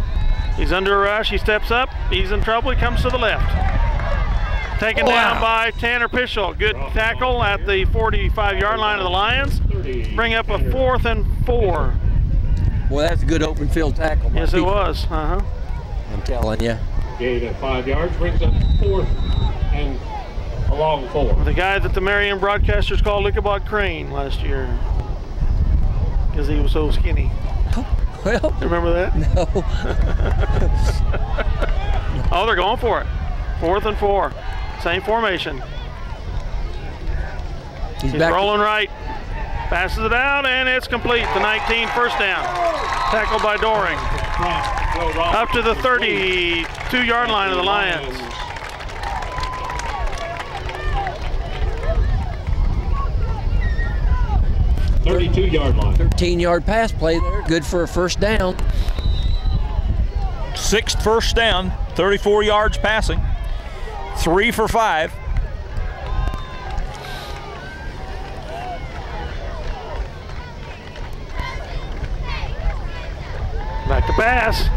He's under a rush. He steps up. He's in trouble. He comes to the left. Taken down by Tanner Pischel. Good tackle at the 45-yard line of the Lions. Bring up a 4th and 4. Well, that's a good open field tackle. Yes, it was. I'm telling you. Gain of 5 yards brings up 4th and a long 4. The guy that the Marion broadcasters called Ichabod Crane last year because he was so skinny. Well, remember that? No. Oh, they're going for it. 4th and 4. Same formation. He's rolling right. Passes it out, and it's complete. The 19, first down. Tackled by Doring. Up to the 32-yard line of the Lions. .32-yard line. 13-yard pass play there. Good for a first down. 6th first down, 34 yards passing. 3 for 5. Back to pass.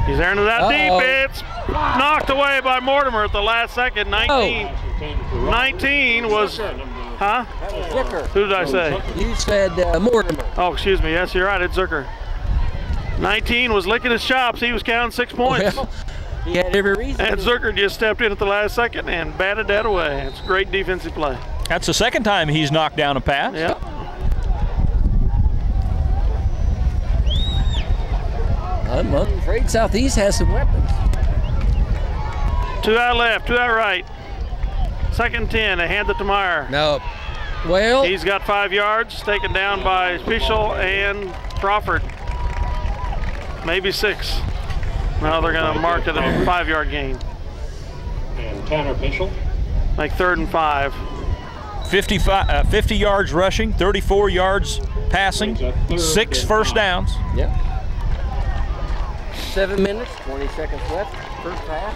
He's earning it out deep. It's knocked away by Mortimer at the last second. 19 was, huh? That was Zucker. Who did I say? You said Mortimer. Oh, excuse me. Yes, you're right. It's Zucker. 19 was licking his chops. He was counting 6 points. Well, he had every reason. And Zucker just stepped in at the last second and batted that away. It's a great defensive play. That's the second time he's knocked down a pass. Yep. I'm afraid Southeast has some weapons. 2 out left, 2 out right. 2nd and 10, they hand it to Meyer. No. Well. He's got 5 yards, taken down by Pischel and Crawford. Maybe 6. Now they're going to mark it a 5-yard gain. And Tanner Pischel. Make 3rd and 5. 50 yards rushing, 34 yards passing, 6 first downs. Yep. 7 minutes, 20 seconds left. First half.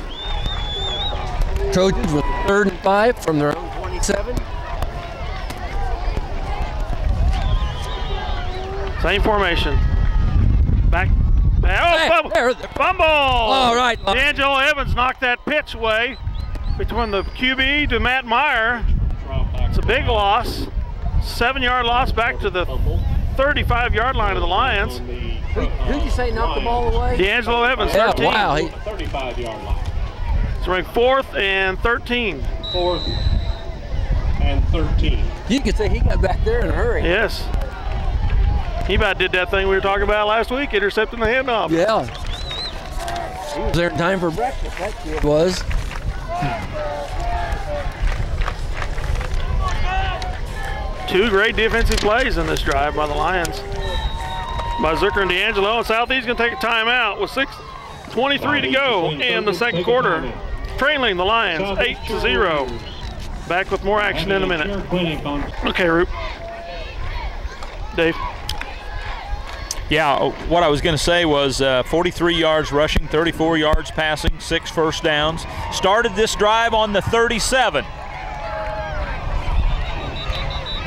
Trojans with 3rd and 5 from their own 27. Same formation. Back. Oh, fumble! All right. D'Angelo Evans knocked that pitch away between the QB to Matt Meyer. It's a big loss. 7-yard loss back to the 35-yard line of the Lions. Who'd you say knocked the ball away? D'Angelo Evans, 13. Wow. 35-yard line. It's ranked 4th and 13. 4th and 13. You could say he got back there in a hurry. Yes. He about did that thing we were talking about last week, intercepting the handoff. Yeah. He was there in time for breakfast, that kid was. Two great defensive plays in this drive by the Lions. By Zucker and D'Angelo, and Southeast going to take a timeout with 6:23 to go in the second quarter. Trailing the Lions 8-0. Back with more action in a minute. Okay, Roop. Dave. Yeah, what I was going to say was 43 yards rushing, 34 yards passing, 6 first downs. Started this drive on the 37.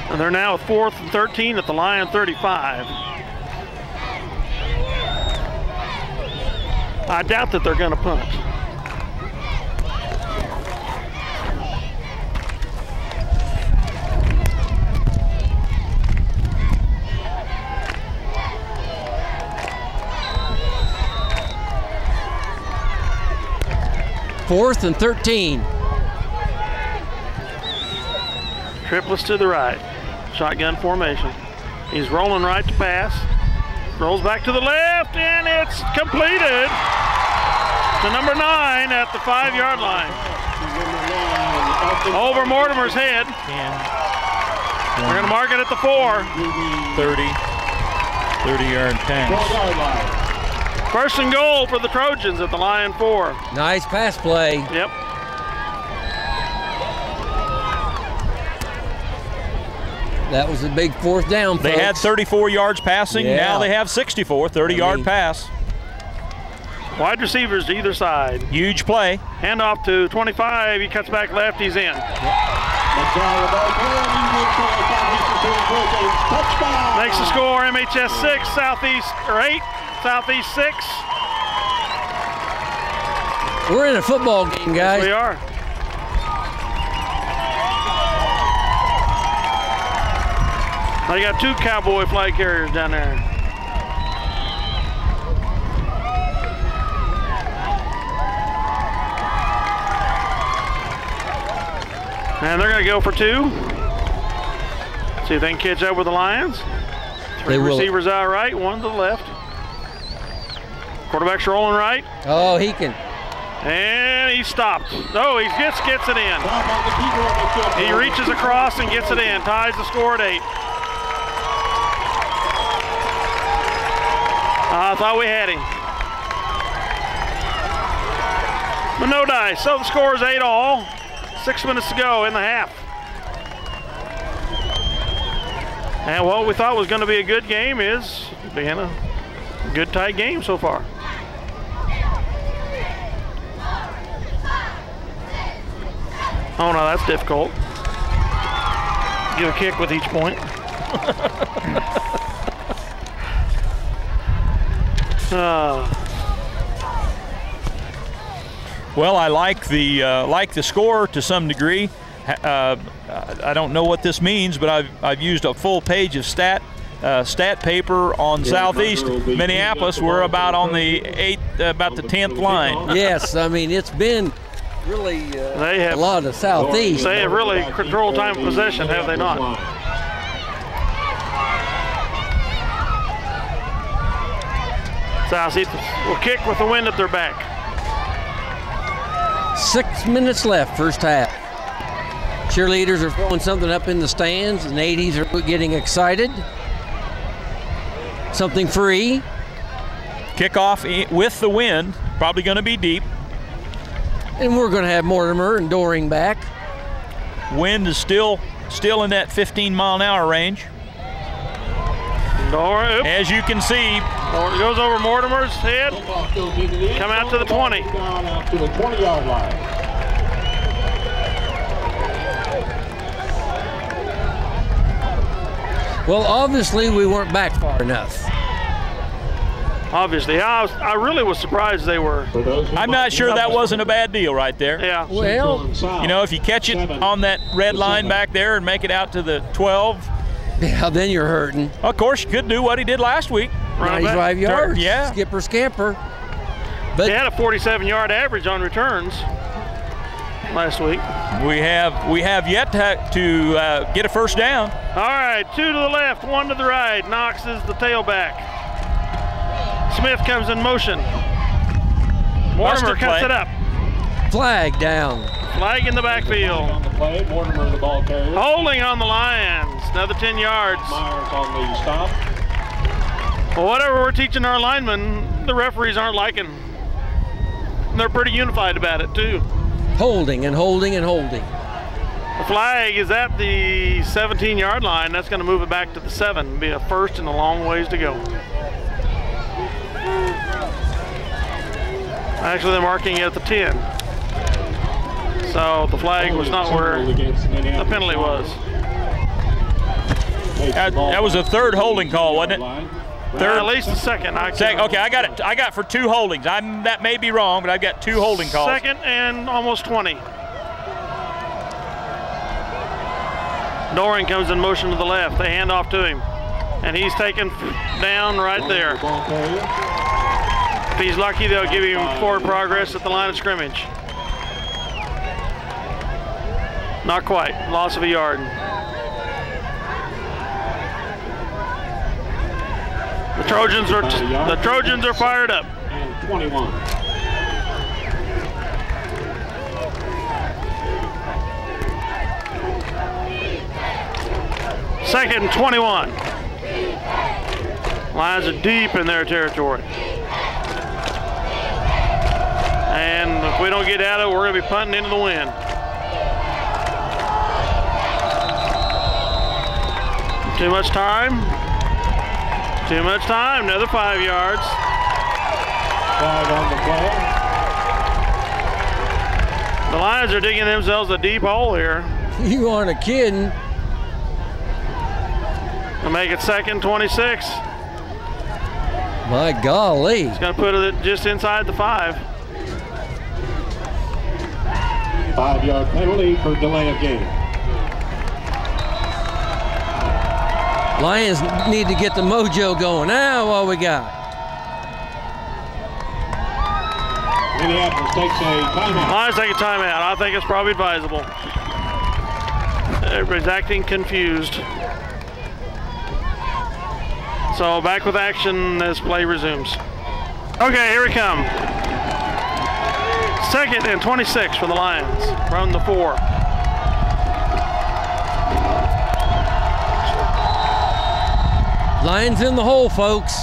And they're now at 4th and 13 at the Lion 35. I doubt that they're going to punt. Fourth and 13. Triplets to the right. Shotgun formation. He's rolling right to pass. Rolls back to the left, and it's completed to number 9 at the 5-yard line. Over Mortimer's head. We're going to mark it at the 4. 30-yard pass. First and goal for the Trojans at the Lion 4. Nice pass play. Yep. That was a big 4th down, folks. They had 34 yards passing. Yeah. Now they have 64, 30-yard pass. Wide receivers to either side. Huge play. Handoff to 25. He cuts back left. He's in. Yep. Makes the score MHS 6, Southeast, or 8, Southeast 6. We're in a football game, guys. Yes, we are. They got 2 cowboy flag carriers down there. And they're going to go for 2. See if they can catch up with the Lions. 3 receivers out right, 1 to the left. Quarterback's rolling right. Oh, he can. And he stopped. Oh, he gets it in. He reaches across and gets it in. Ties the score at 8. I thought we had him. But no dice. So the score is 8 all. 6 minutes to go in the half. And what we thought was going to be a good game is being a good tight game so far. Oh no, that's difficult. Get a kick with each point. Well, I like the score to some degree. I don't know what this means, but I've used a full page of stat paper on Southeast Minneapolis. We're about on the 10th line. Yes, I mean it's been really a lot of Southeast. They have really controlled time of possession, have they not? Southeast will kick with the wind at their back. 6 minutes left, first half. Cheerleaders are throwing something up in the stands, and 80s are getting excited. Something free. Kickoff with the wind, probably going to be deep. And we're going to have Mortimer and Doring back. Wind is still in that 15-mile-an-hour range. As you can see, it goes over Mortimer's head. Come out to the 20. Down to the 20-yard line. Well, obviously we weren't back far enough. Obviously, I really was surprised they were. I'm not sure that wasn't a bad deal right there. Yeah. Well, you know, if you catch it on that red line back there and make it out to the 12. Yeah, then you're hurting. Of course, you could do what he did last week. 95 yards. Yeah. Skipper scamper. But they had a 47-yard average on returns last week. We have yet to get a first down. All right, 2 to the left, 1 to the right. Knox is the tailback. Smith comes in motion. Mortimer cuts it up. Flag down. Flag in the backfield. On the play, Mortimer the ball carrier. Holding on the Lions. Another 10 yards. Myers on the stop. Well, whatever we're teaching our linemen, the referees aren't liking. They're pretty unified about it too. Holding and holding and holding. The flag is at the 17-yard line. That's going to move it back to the 7. It'll be a first and a long ways to go. Actually, they're marking it at the 10. So the flag was not where the penalty was. That was a third holding call, wasn't it? Third, at least the second. Okay, I got it. I got for 2 holdings. That may be wrong, but I've got 2 holding calls. Second and almost 20. Doring comes in motion to the left. They hand off to him, and he's taken down right there. If he's lucky, they'll give him forward progress at the line of scrimmage. Not quite. Loss of a yard. The Trojans are fired up. And 21. Second and 21. Lions are deep in their territory. And if we don't get out of it, we're going to be punting into the wind. Too much time. Too much time. Another 5 yards. 5 on the play. The Lions are digging themselves a deep hole here. You aren't kidding. To make it second, 26. My golly. He's going to put it just inside the 5. 5-yard penalty for delay of game. Lions need to get the mojo going. Now what we got? Minneapolis takes a timeout. Lions take a timeout. I think it's probably advisable. Everybody's acting confused. So back with action as play resumes. Okay, here we come. 2nd and 26 for the Lions from the 4. Lions in the hole, folks.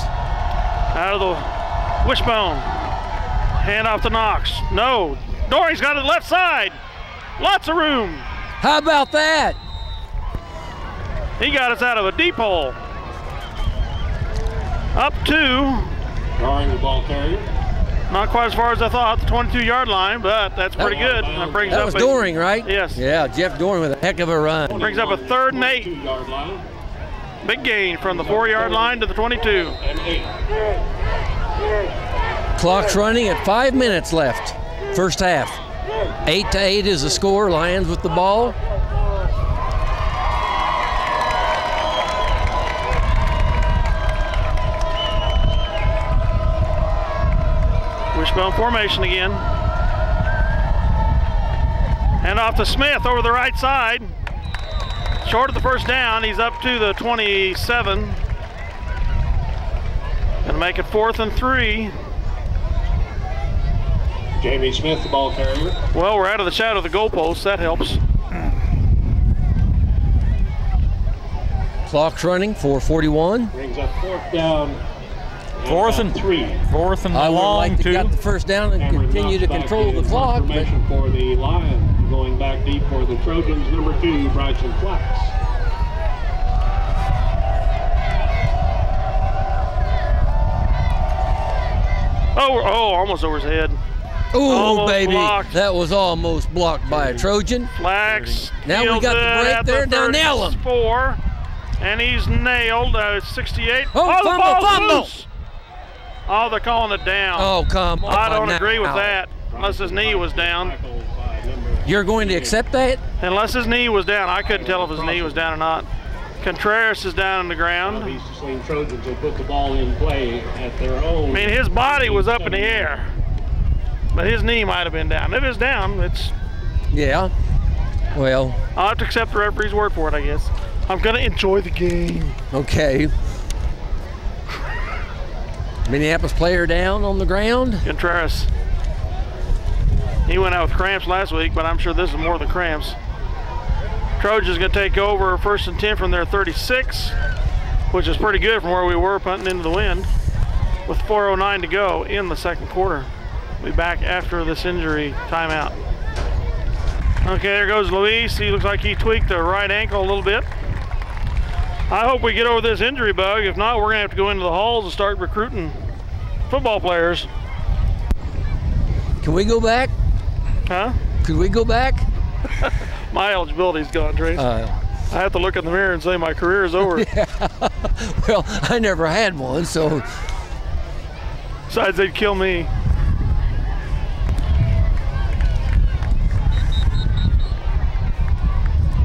Out of the wishbone. Hand off to Knox. No. Doring's got it left side. Lots of room. How about that? He got us out of a deep hole. Up to. Drawing the ball carrier. Not quite as far as I thought, the 22-yard line, but that's pretty good. That was Doring, right? Yes. Yeah, Jeff Doring with a heck of a run. Brings up a 3rd and 8. 2-yard line. Big gain from the 4-yard line to the 22. And 8. Clock's running at 5 minutes left. First half. 8-8 is the score. Lions with the ball. Wishbone formation again. And off to Smith over the right side. Short of the first down. He's up to the 27. Gonna make it 4th and 3. Jamie Smith, the ball carrier. Well, we're out of the shadow of the goalpost. That helps. Clock's running, 4:41. Brings up 4th down. 4th and 3. 4th and I would long like to 2. get the first down and continue to control the clock. But Information for the Lions. Going back deep for the Trojans, number 2, Bryson Flax. Oh, almost over his head. ooh, Almost baby, blocked. that was almost blocked by a Trojan. Flax. Now we got the break there. Now nail him. 4, and he's nailed. 68. Oh, the fumble, ball's fumble. loose. Oh, they're calling it down. Oh, come on. I don't now. agree with that. Unless his knee was down. You're going to accept that? Unless his knee was down. I couldn't tell if his knee was down or not. Contreras is down on the ground. These Saline Trojans will put the ball in play at their own. I mean, his body was up in the air, but his knee might have been down. If it's down, it's. Yeah. Well. I'll have to accept the referee's word for it, I guess. I'm gonna enjoy the game. Okay. Minneapolis player down on the ground. Contreras. He went out with cramps last week, but I'm sure this is more than cramps. Trojans gonna take over 1st and 10 from their 36, which is pretty good from where we were punting into the wind, with 4:09 to go in the 2nd quarter. We'll be back after this injury timeout. Okay, there goes Luis. He looks like he tweaked the right ankle a little bit. I hope we get over this injury bug. If not, we're gonna have to go into the halls and start recruiting football players. Can we go back? Huh? Could we go back? My eligibility's gone, Trace. I have to look in the mirror and say my career is over. Yeah. Well, I never had one, so. Besides, they'd kill me.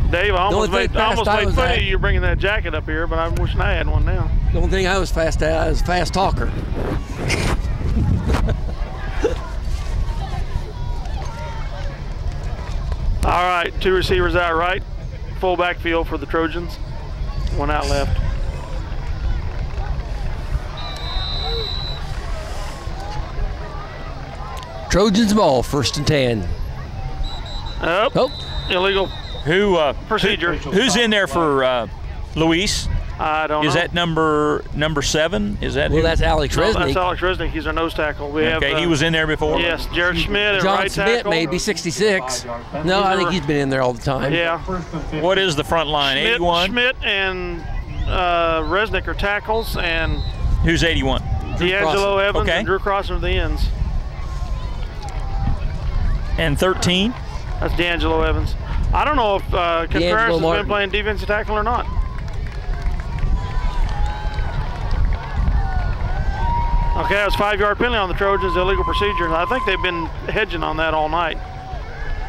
Dave, I almost made fun of you bringing that jacket up here, but I'm wishing I had one now. The only thing I was fast at, I was a fast talker. All right, 2 receivers out right. Full backfield for the Trojans. 1 out left. Trojans ball, 1st and 10. Oh, illegal procedure. Who's in there for Luis? I don't know. Is that number 7? Is that? Well, that's Alex Resnick. No, that's Alex Resnick. He's our nose tackle. We have, he was in there before? Yes, Jared Schmidt at John right Smith, tackle. maybe 66. No, I think he's been in there all the time. Yeah. What is the front line? 81? Schmidt and Resnick are tackles, and who's 81? D'Angelo Evans and Drew Cross are the ends. And 13? That's D'Angelo Evans. I don't know if Contreras has been playing defensive tackle or not. Okay, that was a 5-yard penalty on the Trojans, illegal procedure. I think they've been hedging on that all night.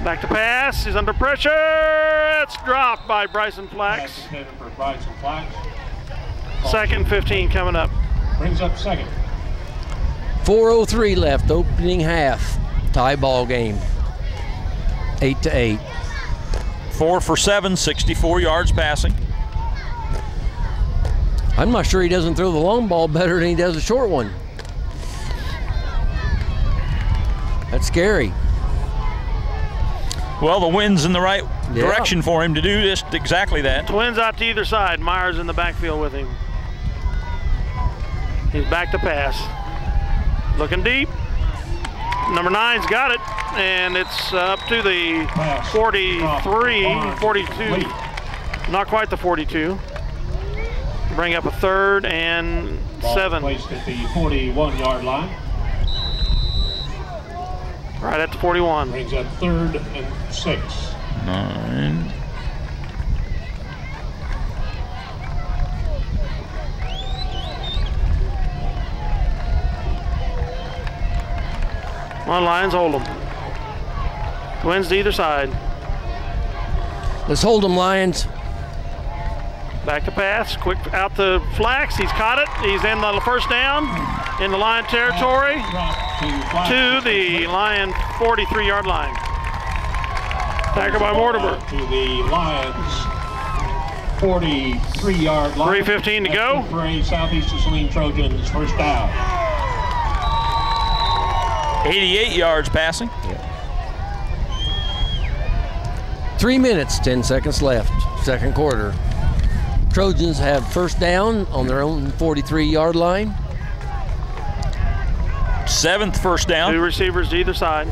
Back to pass, he's under pressure. It's dropped by Bryson Flax. For Bryson Flax. Second 15 coming up. Brings up second. 4:03 left, opening half. Tie ball game. 8-8. 4 for 7, 64 yards passing. I'm not sure he doesn't throw the long ball better than he does the short one. That's scary. Well, the wind's in the right direction for him to do just exactly that. Twins out to either side. Myers in the backfield with him. He's back to pass. Looking deep. Number 9's got it, and it's up to the 43, 42. Not quite the 42. Bring up a 3rd and 7. Placed at the 41-yard line. Right at the 41. Brings up 3rd and 6. 9. One Lions hold them. Twins to either side. Let's hold them, Lions. Back to pass, quick out to Flax. He's caught it. He's in the first down in the Lion territory to the Lion 43-yard line. Tackle by Mortimer. To the Lions 43-yard line. 3:15 to go. For Southeast of Saline Trojans, first down. 88 yards passing. 3 minutes, 10 seconds left, second quarter. Trojans have first down on their own 43-yard line. 7th first down. 2 receivers to either side.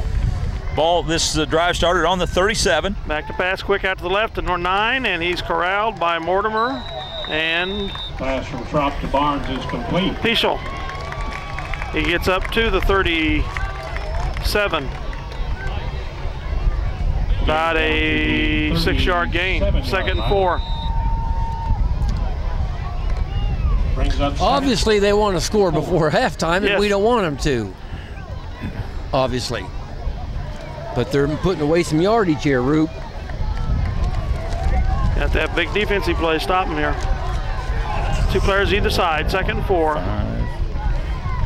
Ball, this drive started on the 37. Back to pass, quick out to the left to number 9, and he's corralled by Mortimer. And pass from Trop to Barnes is complete. Pichel. He gets up to the 37. About a 6-yard gain. 2nd and 4. Obviously, they want to score before halftime, and we don't want them to. Obviously. But they're putting away some yardage here, Roop. Got that big defensive play. Stop him here. 2 players either side. 2nd and 4.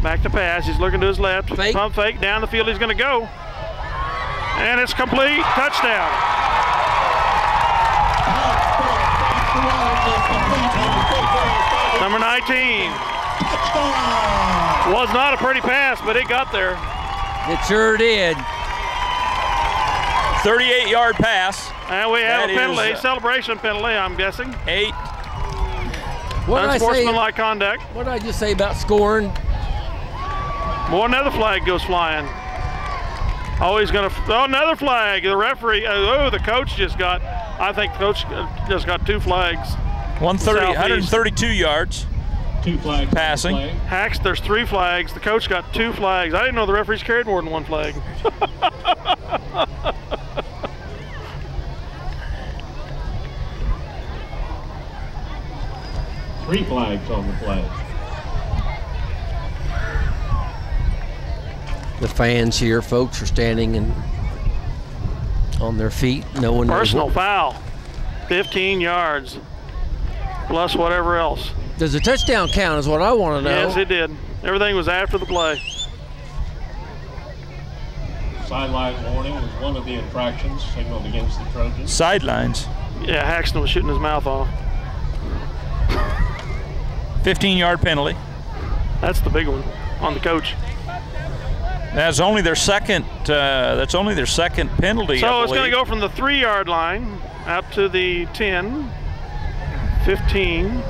Back to pass. He's looking to his left. Fake. Pump fake. Down the field he's going to go. And it's complete. Touchdown. Number 19. Was not a pretty pass, but it got there. It sure did. 38-yard pass. And we have a penalty, celebration penalty, I'm guessing. 8. Unsportsmanlike conduct. What did I just say about scoring? More, another flag goes flying. Oh, he's going to, another flag. The referee, the coach just got, I think the coach just got 2 flags. 132 yards. 2 flags passing. Hacks, there's 3 flags. The coach got 2 flags. I didn't know the referees carried more than 1 flag. Three flags on the play. The fans here, folks, are standing and on their feet. No one knows. Personal foul. 15 yards. Plus whatever else. Does the touchdown count is what I want to know. Yes, it did. Everything was after the play. Sideline warning was one of the infractions signaled against the Trojans. Sidelines. Yeah, Haxton was shooting his mouth off. 15-yard penalty. That's the big one on the coach. That's only their second. That's only their second penalty. So it's going to go from the 3-yard line out to the 10, 15,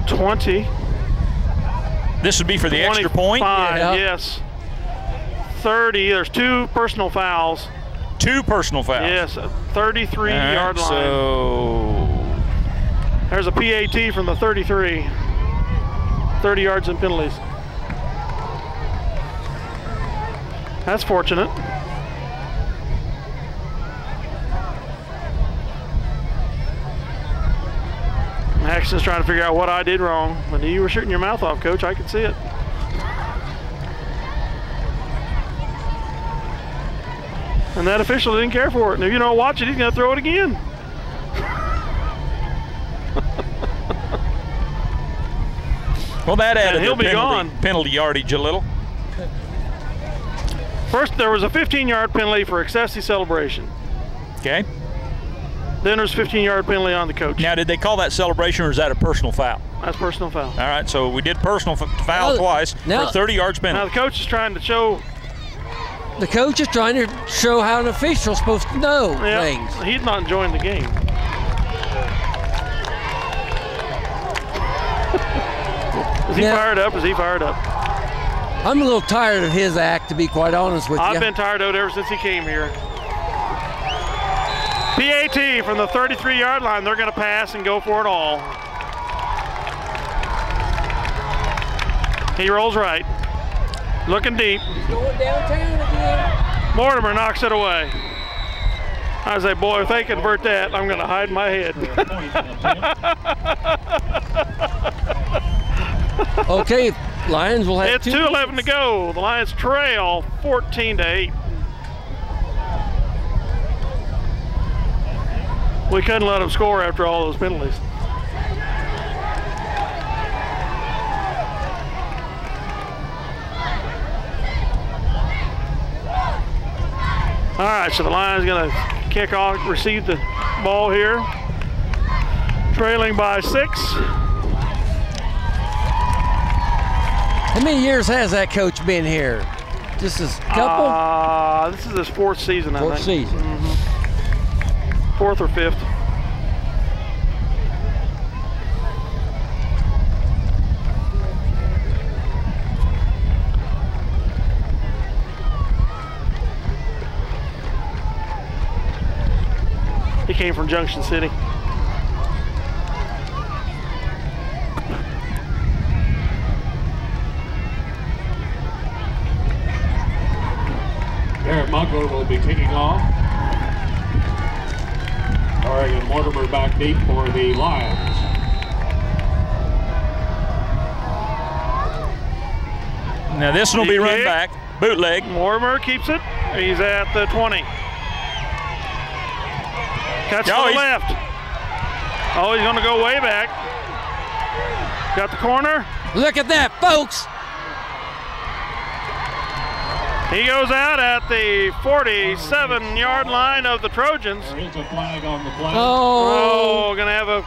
20. This would be for the extra point. Yes. 30. There's 2 personal fouls. 2 personal fouls. Yes, 33-yard line. So there's a PAT from the 33. 30 yards and penalties. That's fortunate. Haxton's trying to figure out what I did wrong. But you were shooting your mouth off, Coach. I could see it. And that official didn't care for it. And if you don't watch it, he's going to throw it again. Well, that added he'll be gone. Penalty yardage a little. First, there was a 15-yard penalty for excessive celebration. Okay. Then there's a 15-yard penalty on the coach. Now, did they call that celebration, or is that a personal foul? That's personal foul. All right, so we did personal foul twice for 30 yards penalty. Now the coach is trying to show. The coach is trying to show how an official's supposed to know things. He's not enjoying the game. Is he fired up? Is he fired up? I'm a little tired of his act, to be quite honest with you. I've been tired of it ever since he came here. PAT from the 33-yard line. They're going to pass and go for it all. He rolls right. Looking deep. He's going downtown again. Mortimer knocks it away. I say, boy, if they convert that, I'm going to hide my head. Okay, Lions will have It's 2:11 to go. The Lions trail 14-8. We couldn't let them score after all those penalties. All right, so the Lions going to kick off, receive the ball here. Trailing by 6. How many years has that coach been here? Just a couple? This is his 4th season, I think. 4th season. 4th or 5th. He came from Junction City. Garrett Mugler will be kicking off. Oregon Mortimer back deep for the Lions. Now this one will be run back. Bootleg. Mortimer keeps it. He's at the 20. Cuts to the left. Oh, he's going to go way back. Got the corner. Look at that, folks. He goes out at the 47-yard line of the Trojans. There is a flag on the play. Oh, going to have a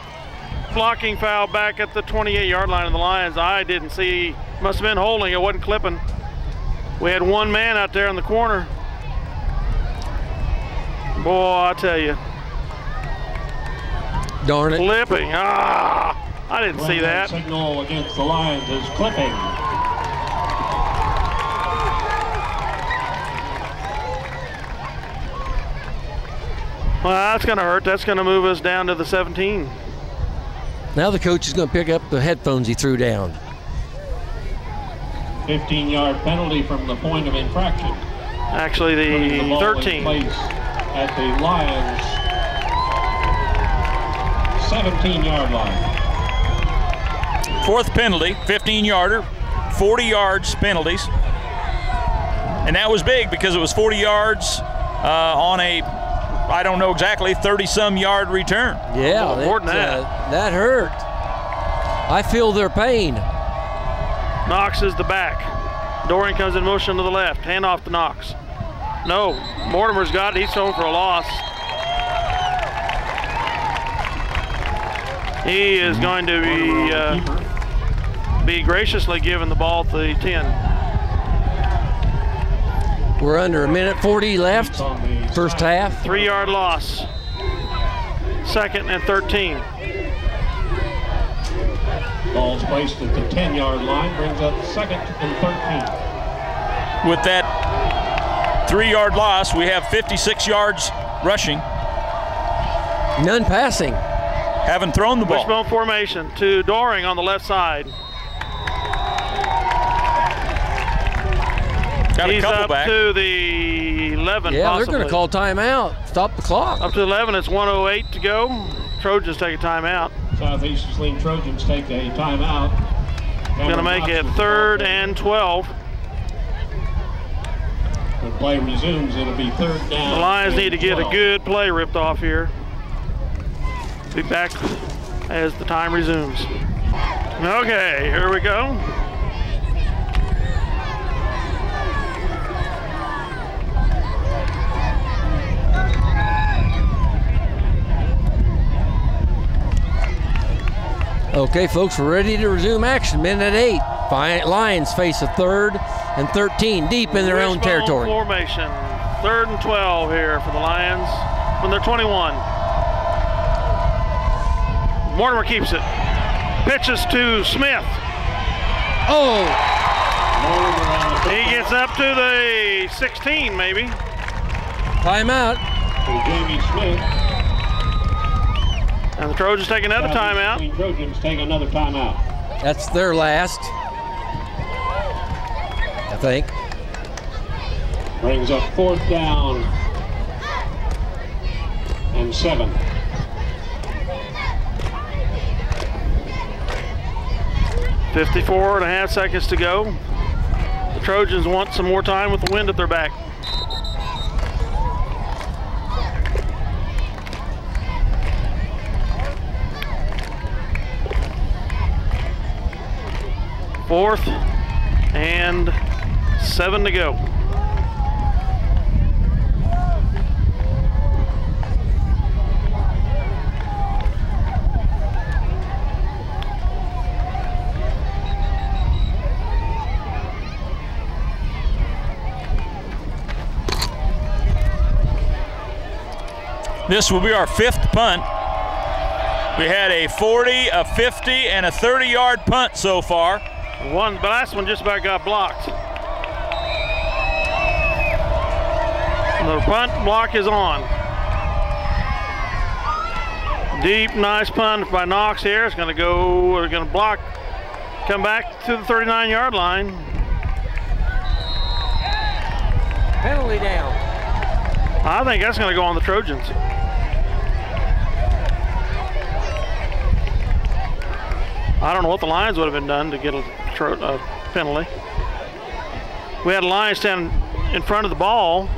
blocking foul back at the 28-yard line of the Lions. I didn't see. Must have been holding. It wasn't clipping. We had one man out there in the corner. Boy, I tell you. Darn it. Clipping. I didn't see that. Signal against the Lions is clipping. Well, that's going to hurt. That's going to move us down to the 17. Now the coach is going to pick up the headphones he threw down. 15-yard penalty from the point of infraction. Actually, the 13. At the Lions' 17-yard line. 4th penalty, 15-yarder, 40 yards penalties. And that was big because it was 40 yards on a, I don't know exactly, 30-some yard return. Yeah, more than that. That hurt. I feel their pain. Knox is the back. Dorian comes in motion to the left. Hand off to Knox. No, Mortimer's got it. He's thrown for a loss. He is going to be graciously giving the ball to the 10. We're under 1:40 left, first half. 3-yard loss. 2nd and 13. Ball's placed at the 10-yard line, brings up 2nd and 13. With that 3-yard loss, we have 56 yards rushing. None passing. Haven't thrown the ball. Wishbone formation to Doring on the left side. Got He's a couple up back. to the 11. Yeah, possibly. they're going to call timeout. Stop the clock. Up to 11. It's 1:08 to go. Trojans take a timeout. Southeast Saline Trojans take a timeout. Going to make it 3rd and 12. When play resumes, it'll be 3rd down. The Lions need to get 12. a good play ripped off here. Be back as the time resumes. Okay, here we go. Okay, folks, we're ready to resume action. Minute 8. Lions face a 3rd and 13 deep in their own territory. Formation. 3rd and 12 here for the Lions when they're 21. Mortimer keeps it. Pitches to Smith. Oh! He gets up to the 16, maybe. Timeout. Jamie Smith. And the Trojans take another timeout. The Trojans take another timeout. That's their last, I think. Brings up 4th down and 7. .54.5 seconds to go. The Trojans want some more time with the wind at their back. Fourth and 7 to go. This will be our 5th punt. We had a 40, a 50, and a 30-yard punt so far. The last one just about got blocked. The punt block is on. Deep, nice punt by Knox here. It's going to go, we're going to block, come back to the 39-yard line. Penalty down. I think that's going to go on the Trojans. I don't know what the Lions would have been done to get a penalty. We had a Lion stand in front of the ball,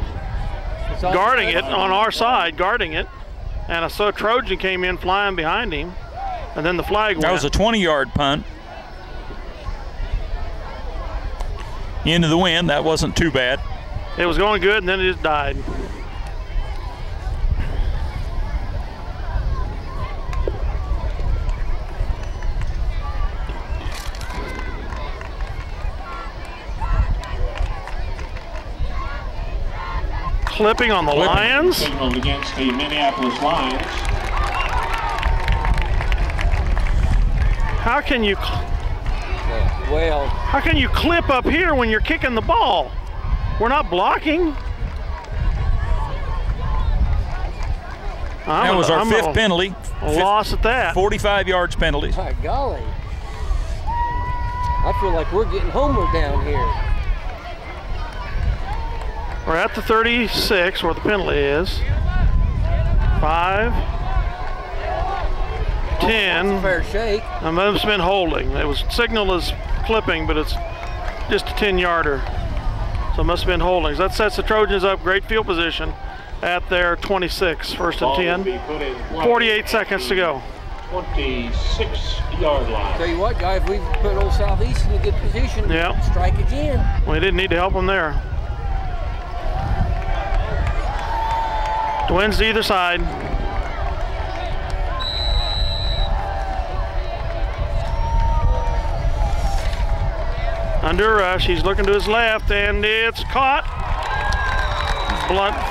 guarding it on our side, guarding it, and a Trojan came in flying behind him, and then the flag went. That was a 20-yard punt. Into the wind, that wasn't too bad. It was going good, and then it just died. Clipping on the Lions. Signaled against the Minneapolis Lions. How can you clip up here when you're kicking the ball? We're not blocking. That was our 5th penalty. Loss at that. 45 yards penalties. My golly. I feel like we're getting homered down here. We're at the 36 where the penalty is. 5, 10. That's a fair shake. And those been holding. It was signaled as clipping, but it's just a 10-yarder. So it must have been holding. So that sets the Trojans up, great field position at their 26, 1st and 10. 48 seconds to go. 26-yard line. Tell you what, guys, if we put Old Southeast in a good position, yeah, strike again. We didn't need to help them there. Twins to either side. Under rush, he's looking to his left, and it's caught.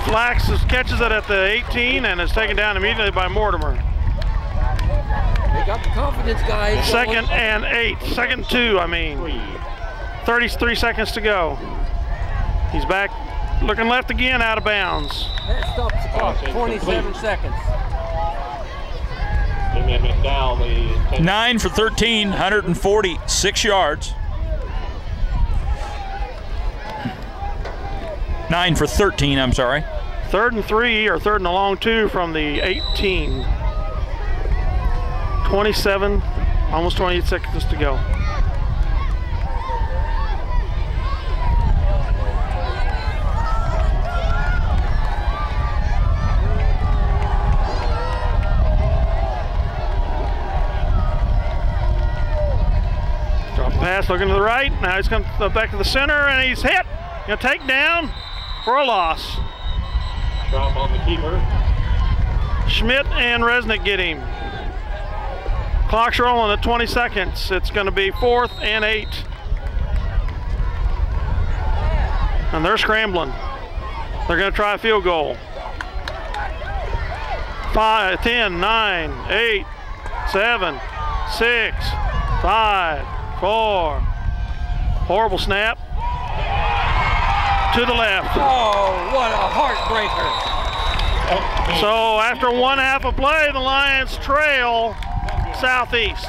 Flax catches it at the 18 and is taken down immediately by Mortimer. They got the confidence, guys. 2nd and 8. 2nd and 2, I mean. 33 seconds to go. He's back, looking left again, out of bounds. That stops the clock. 27 seconds. 9 for 13, 146 yards. 9 for 13, I'm sorry. 3rd and 3 or 3rd and a long 2 from the 18. 27, almost 28 seconds to go. Drop pass, looking to the right. Now he's coming back to the center, and he's hit. Gonna take down for a loss. Drop on the keeper. Schmidt and Resnick get him. Clock's rolling at 20 seconds. It's going to be 4th and 8. And they're scrambling. They're going to try a field goal. 5, 10, 9, 8, 7, 6, 5, 4. Horrible snap. To the left. Oh, what a heartbreaker. So after 1/2 of play, the Lions trail Southeast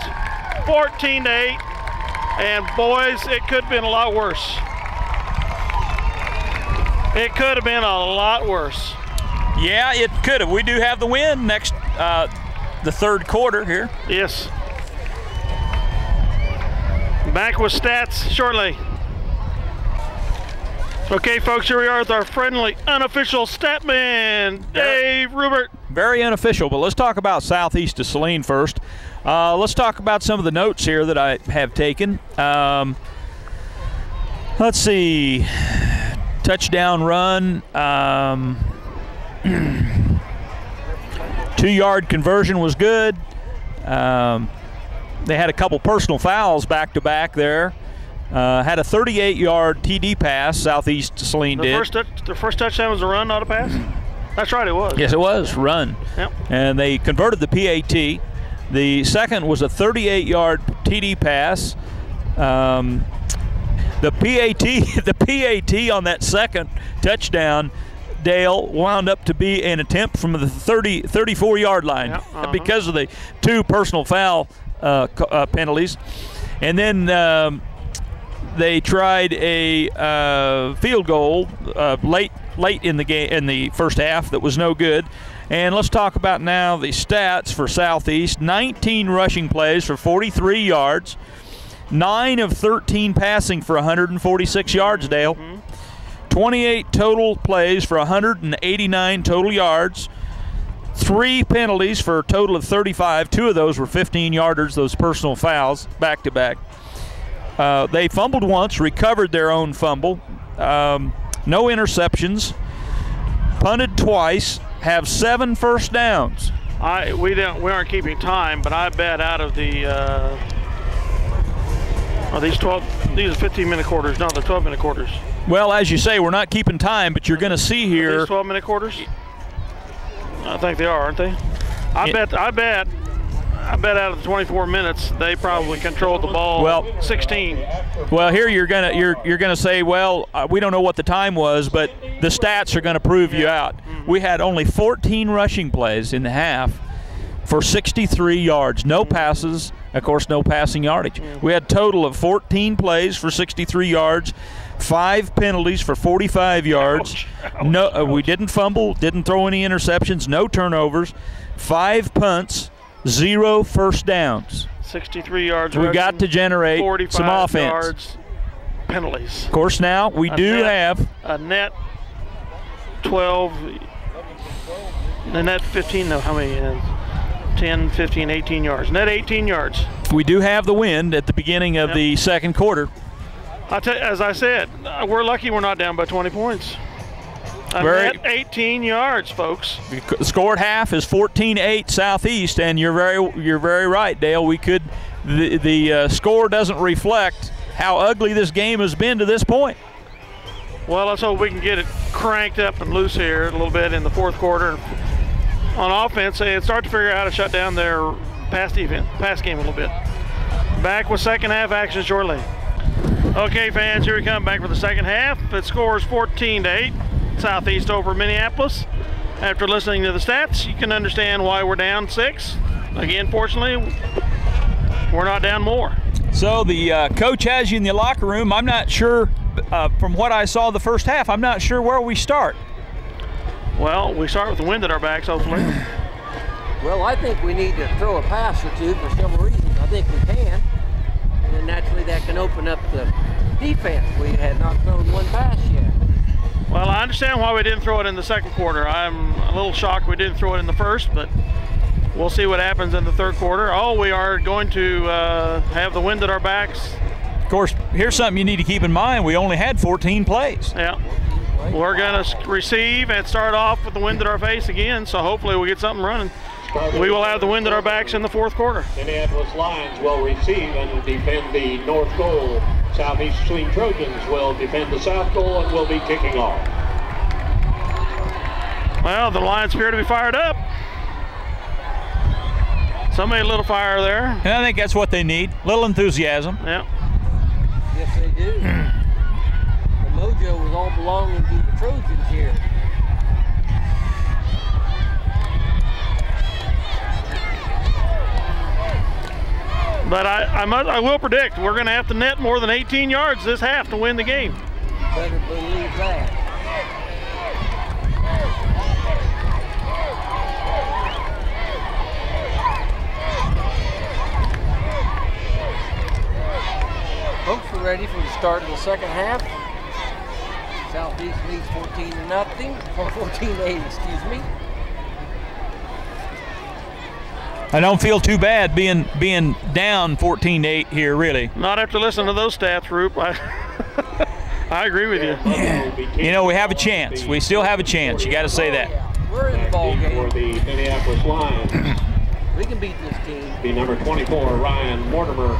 14-8, and boys, it could have been a lot worse. It could have been a lot worse. Yeah, it could have. We do have the win next, the third quarter here. Yes. Back with stats shortly. Okay, folks, here we are with our friendly, unofficial statman, Dave Rubert. Very unofficial, but let's talk about Southeast of Saline first. Let's talk about some of the notes here that I have taken. Let's see. Touchdown run. 2-yard conversion was good. They had a couple personal fouls back-to-back there. Had a 38-yard TD pass, Southeast Saline did. The first touchdown was a run, not a pass? That's right, it was. Yes, it was, run. Yep. And they converted the PAT. The second was a 38-yard TD pass. The PAT on that second touchdown, Dale, wound up to be an attempt from the 34-yard line. Yep, because of the 2 personal foul penalties. And then they tried a field goal late in the game, in the first half, that was no good. And let's talk about now the stats for Southeast. 19 rushing plays for 43 yards. 9 of 13 passing for 146 yards, Dale. 28 total plays for 189 total yards. 3 penalties for a total of 35. 2 of those were 15-yarders, those personal fouls, back-to-back. They fumbled once, recovered their own fumble. No interceptions. Punted twice. Have 7 first downs. We aren't keeping time, but I bet out of the these are 15-minute quarters. No, they're 12-minute quarters. Well, as you say, we're not keeping time, but you're going to see here. Are these 12-minute quarters? I think they are, aren't they? I bet out of the 24 minutes, they probably controlled the ball 16. Well, here you're gonna say, well, we don't know what the time was, but the stats are going to prove you out. We had only 14 rushing plays in the half for 63 yards. No passes, of course, no passing yardage. We had a total of 14 plays for 63 yards. 5 penalties for 45 yards. No, we didn't fumble, didn't throw any interceptions, no turnovers. 5 punts. 0 first downs. 63 yards. We got to generate some offense. Yards, penalties. Of course, now we have a net 12. The net 15. No, how many? 10, 15, 18 yards. Net 18 yards. We do have the wind at the beginning of the second quarter. As I said, we're lucky we're not down by 20 points. Net 18 yards, folks. The score at half is 14-8 Southeast, and you're very right, Dale. We could the score doesn't reflect how ugly this game has been to this point. Well, let's hope we can get it cranked up and loose here a little bit in the fourth quarter on offense and start to figure out how to shut down their pass game a little bit. Back with second half action shortly. Okay, fans, here we come back for the second half. It scores 14-8. Southeast over Minneapolis. After listening to the stats, you can understand why we're down 6. Again, fortunately, we're not down more. So the coach has you in the locker room. I'm not sure, from what I saw the first half, I'm not sure where we start. Well, we start with the wind at our backs, hopefully. Well, I think we need to throw a pass or two for several reasons. I think we can. And then naturally that can open up the defense. We had not thrown one pass yet. Well, I understand why we didn't throw it in the second quarter. I'm a little shocked we didn't throw it in the first, but we'll see what happens in the third quarter. Oh, we are going to have the wind at our backs. Of course, here's something you need to keep in mind. We only had 14 plays. Yeah. We're going to receive and start off with the wind at our face again, so hopefully we'll get something running. We will have the wind at our backs in the fourth quarter. Minneapolis Lions will receive and defend the north goal. Southeast Saline Trojans will defend the south goal and will be kicking off. Well, the Lions appear to be fired up. Somebody a little fire there. And I think that's what they need, a little enthusiasm. Yeah. Yes, they do. The mojo was all belonging to the Trojans here. But I will predict we're going to have to net more than 18 yards this half to win the game. Better believe that. Folks, we're ready for the start of the second half. Southeast leads 14-0, or 14-8, excuse me. I don't feel too bad being down 14-8 here, really. Not after listening to those stats, Roop. I agree with you. Yeah. You know, we have a chance. We still have a chance. You got to say that. We're in the ball game. For the Minneapolis Lions. We can beat this team. The number 24, Ryan Mortimer.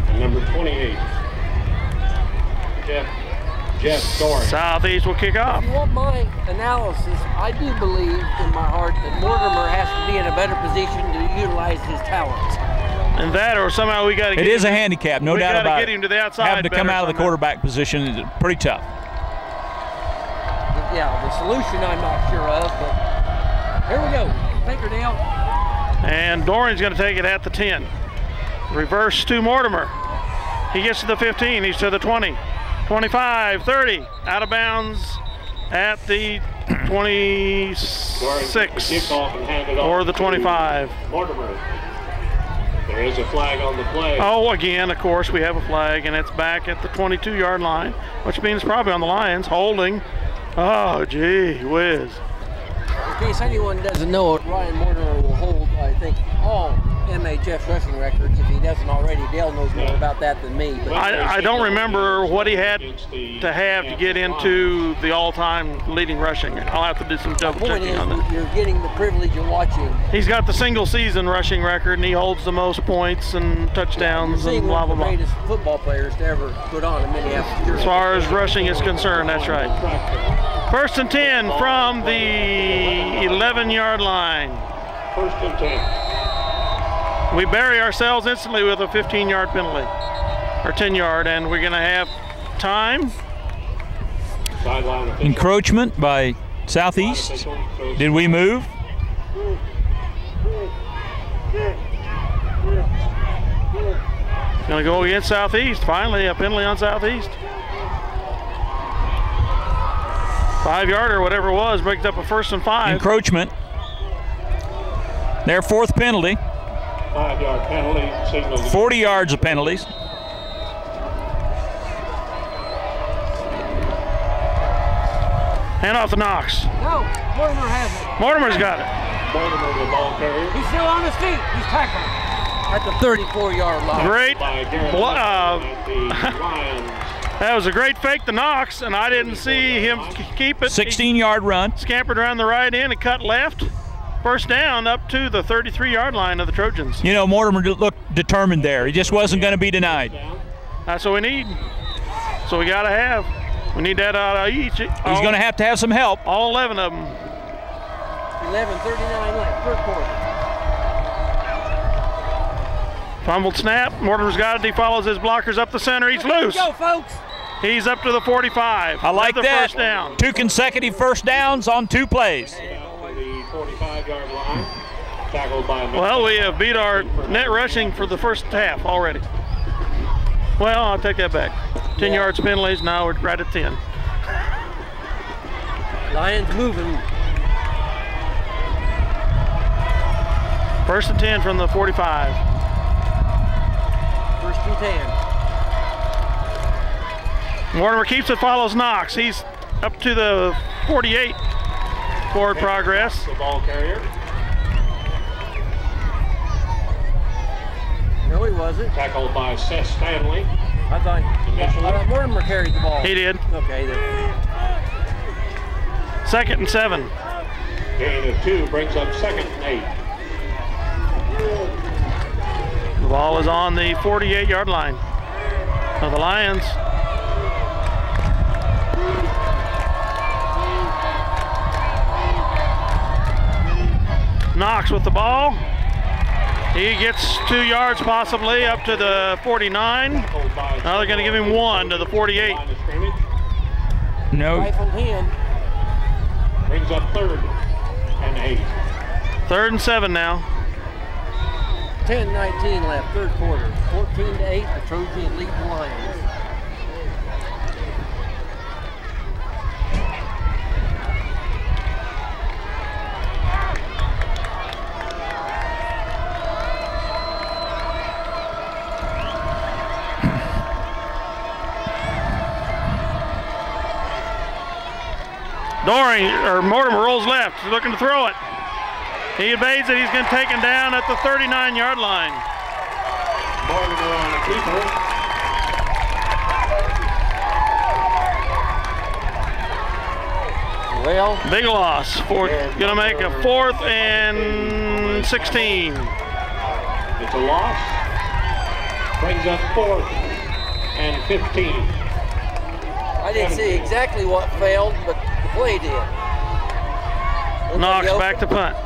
And number 28, Jeff Story. Southeast will kick off. If you want my analysis, I do believe in my heart that Mortimer has to be in a better position to utilize his talents. And that, or somehow we got to get It is a handicap, no doubt about it. We got to get him to the outside. Having to come out of the quarterback position is pretty tough. Yeah, the solution I'm not sure of, but here we go. Take her down. And Doran's going to take it at the 10. Reverse to Mortimer. He gets to the 15. He's to the 20. 25, 30. Out of bounds at the 26 or the 25. Mortimer. There is a flag on the play. Oh, again, of course, we have a flag, and it's back at the 22-yard line, which means probably on the Lions, holding. Oh, gee whiz. In case anyone doesn't know it, Ryan Mortimer will hold, I think, all MHF rushing records. If he doesn't already, Dale knows more about that than me. But I don't remember what he had to have to get into the all-time leading rushing. I'll have to do some double checking on that. You're getting the privilege of watching. He's got the single-season rushing record, and he holds the most points and touchdowns and blah, blah, blah. One of the greatest football players to ever put on a Minneapolis jersey. As far as rushing is concerned, that's right. First and 10 from the 11-yard line. First and 10. We bury ourselves instantly with a 15-yard penalty, or 10-yard, and we're going to have time. Encroachment by Southeast. Did we move? Going to go against Southeast. Finally, a penalty on Southeast. 5-yarder, whatever it was, breaks up a first and 5. Encroachment. Their fourth penalty. 5-yard penalty. 40 yards of penalties. Hand off the Knox. No, Mortimer has it. Mortimer's got it. Mortimer, the ball carrier. He's still on his feet. He's tackled at the 34-yard line. Great. That was a great fake to Knox, and I didn't see him keep it. 16-yard run. Scampered around the right end and cut left. First down up to the 33-yard line of the Trojans. You know, Mortimer looked determined there. He just wasn't going to be denied. That's what we need. So we got to have. We need that out of each. He's going to have some help. All 11 of them. 11:39 left, third quarter. Fumbled snap. Mortimer's got it. He follows his blockers up the center. He's loose. Go, folks. He's up to the 45. I like that. First down. 2 consecutive first downs on 2 plays. 45-yard line, tackled by well, we have beat our net rushing for the first half already. Well, I'll take that back. 10 yards penalties, now we're right at 10. Lions moving. First and 10 from the 45. First and 10. Mortimer keeps it, follows Knox. He's up to the 48. Forward progress. The ball carrier. No, he wasn't. Tackled by Seth Stanley. I thought Mortimer carried the ball. He did. Okay, then. Second and 7. Gain of 2 brings up second and 8. The ball is on the 48-yard line of the Lions. Knox with the ball. He gets 2 yards possibly up to the 49. Now they're going to give him 1 to the 48. No. Rifled in. Brings up third and 8. Third and 7 now. 10-19 left, third quarter. 14-8, the Trojans lead the Lions. Mortimer rolls left. He's looking to throw it. He evades it. He's going to take him down at the 39-yard line. Mortimer on the keeper. Well, big loss. Going to make a 4th and 16. It's a loss. Brings up 4th and 15. I didn't see exactly what failed, but the play did. Knox back to punt.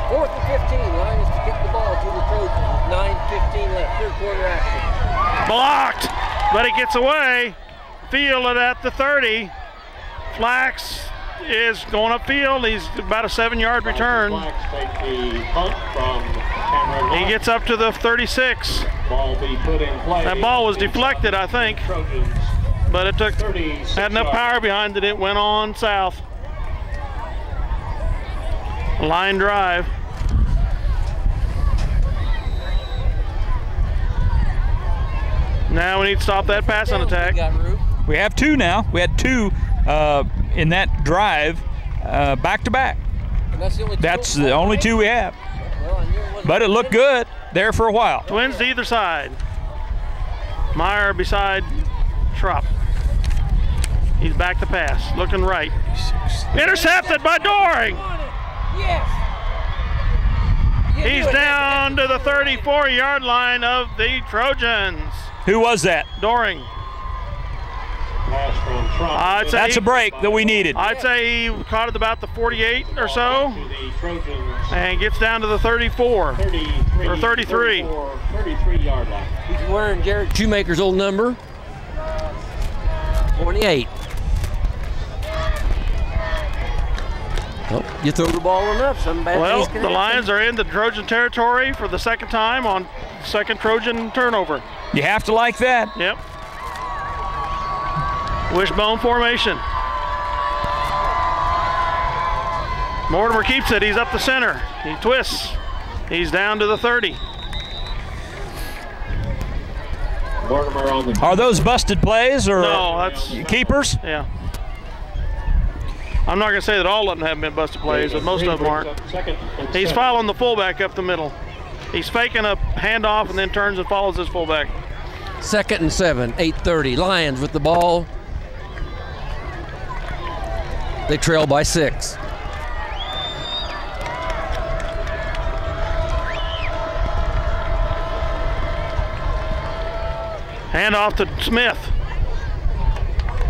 Fourth and 15. Lions to kick the ball to the Trojans. 9:15 left. Third quarter action. Blocked, but he gets away. Field it at the 30. Flax is going upfield. He's about a 7-yard return. Flax take the punt from Cameron. He gets up to the 36. Ball be put in play. That ball was deflected, I think, Trojans. but it had enough power behind it. It went on south. Line drive. Now we need to stop that passing attack. We have 2 now. We had 2 in that drive back to back. That's the only 2 we have. But it looked good there for a while. Twins to either side. Meyer beside Schropp. He's back to pass, looking right. Intercepted by Doring. Yes. He's down to the 34-yard line of the Trojans. Who was that? Doring. That's a break that we needed. I'd say he caught it about the 48 or so and gets down to the 34 or 33. 33-yard line. He's wearing Jared Shoemaker's old number, 28. Well, you throw the ball enough, some bad Well, things can the happen. Lions are in the Trojan territory for the second time on second Trojan turnover. You have to like that. Yep. Wishbone formation. Mortimer keeps it. He's up the center. He twists. He's down to the 30. Mortimer on the. Are those busted plays or No, that's keepers? Yeah. I'm not going to say that all of them haven't been busted plays, but most of them aren't. He's following the fullback up the middle. He's faking a handoff and then turns and follows his fullback. 2nd and 7, 8:30. Lions with the ball. They trail by 6. Hand off to Smith.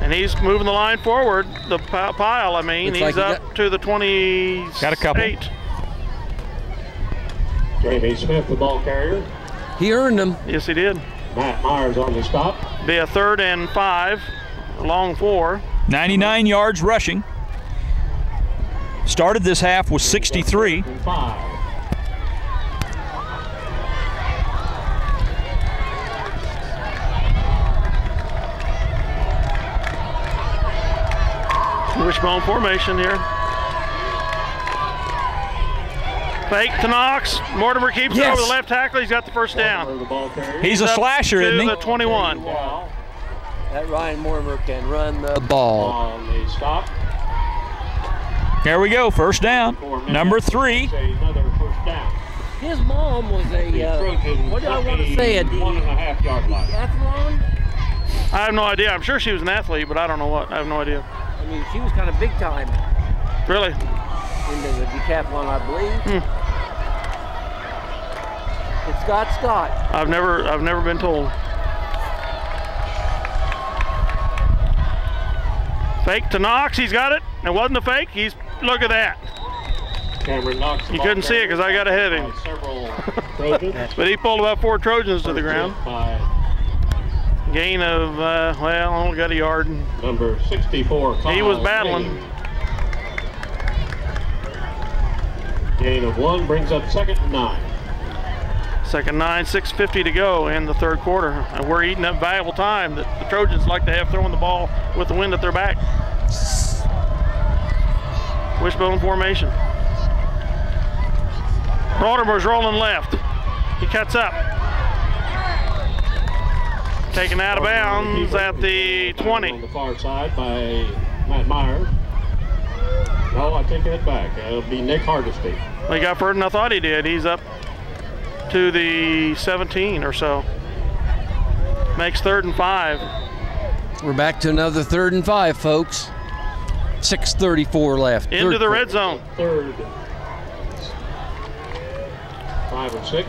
And he's moving the line forward, the pile, I mean. Looks He's like up to the 28. Got a couple. Jamie Smith, the ball carrier. He earned them. Yes, he did. Matt Myers on the stop. Be a 3rd and 5, a long 4. 99 yards rushing. Started this half with 63. 5. Wishbone formation here. Fake to Knox. Mortimer keeps it over the left tackle. He's got the first down. He's a slasher, isn't he? To the 21. That Ryan Mortimer can run the ball. On the stop. There we go, first down. Number 3. Another first down. His mom was a, what do I want to say, a 1.5 yard line. decathlon? I have no idea. I'm sure she was an athlete, but I don't know what. I have no idea. I mean, she was kind of big time Really? into the decathlon, I believe. It's Scott. I've never been told. Fake to Knox. He's got it. It wasn't a fake. Look at that. Cameron Knox. You couldn't see it because I got ahead of him. Several Trojans. But he pulled about 4 Trojans to the ground. By Gain of, well, only got a yard. number 64. He was battling. Gain of 1 brings up 2nd and 9. 2nd and 9, 6:50 to go in the 3rd quarter. And we're eating up valuable time that the Trojans like to have throwing the ball with the wind at their back. Wishbone formation. Mortimer's rolling left. He cuts up. Taken out of bounds at the 20. On the far side by Matt Myers. No, I take that back. It'll be Nick Hardesty. He got further than I thought he did. He's up to the 17 or so. Makes 3rd and 5. We're back to another 3rd and 5, folks. 6:34 left. Into the red zone. 3rd. 5 and 6.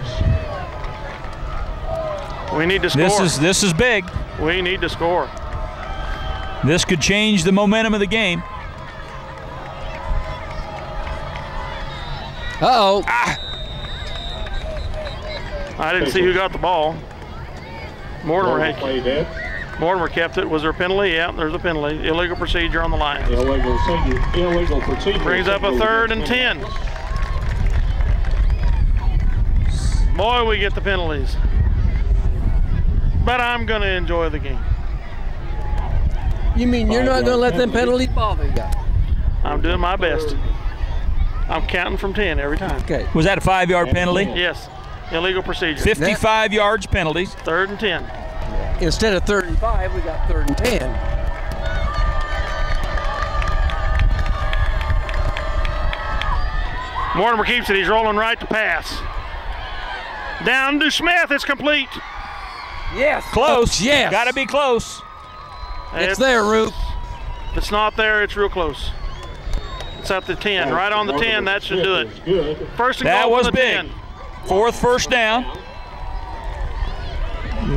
We need to score. This is big. We need to score. This could change the momentum of the game. Uh-oh. I didn't see who got the ball. Mortimer kept it. Was there a penalty? Yeah, there's a penalty. Illegal procedure on the line. Illegal procedure. Brings up a 3rd and 10. Boy, we get the penalties. But I'm going to enjoy the game. You mean you're not going to let them penalties bother you? I'm doing my best. I'm counting from 10 every time. Okay. Was that a 5-yard penalty? Yes. Illegal procedure. 55 yards penalties. 3rd and 10. Instead of 3rd and 5, we got 3rd and 10. Mortimer keeps it. He's rolling right to pass. Down to Smith. It's complete. Yes. Close. Yes. Got to be close. It's there, Roop. If it's not there, it's real close. It's at the 10. Right on the 10. That should do it. First and That goal was for the big. 10. 4th first down.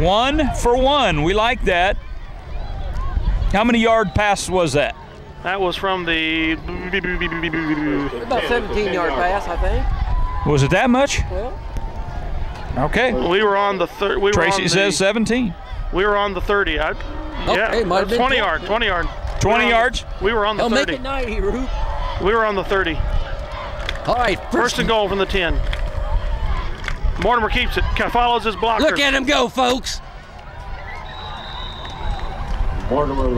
1 for 1. We like that. How many yard pass was that? That was from the... About 17-yard pass, I think. Was it that much? Well, Okay. We were on the third. Tracy says 17. We were on the 30. Yeah, might have been 20 yard. 20 yard. 20 yards? We were on the I'll 30. make it 90, Roop. We were on the 30. All right, First and goal from the 10. Mortimer keeps it. Follows his blocker. Look at him go, folks.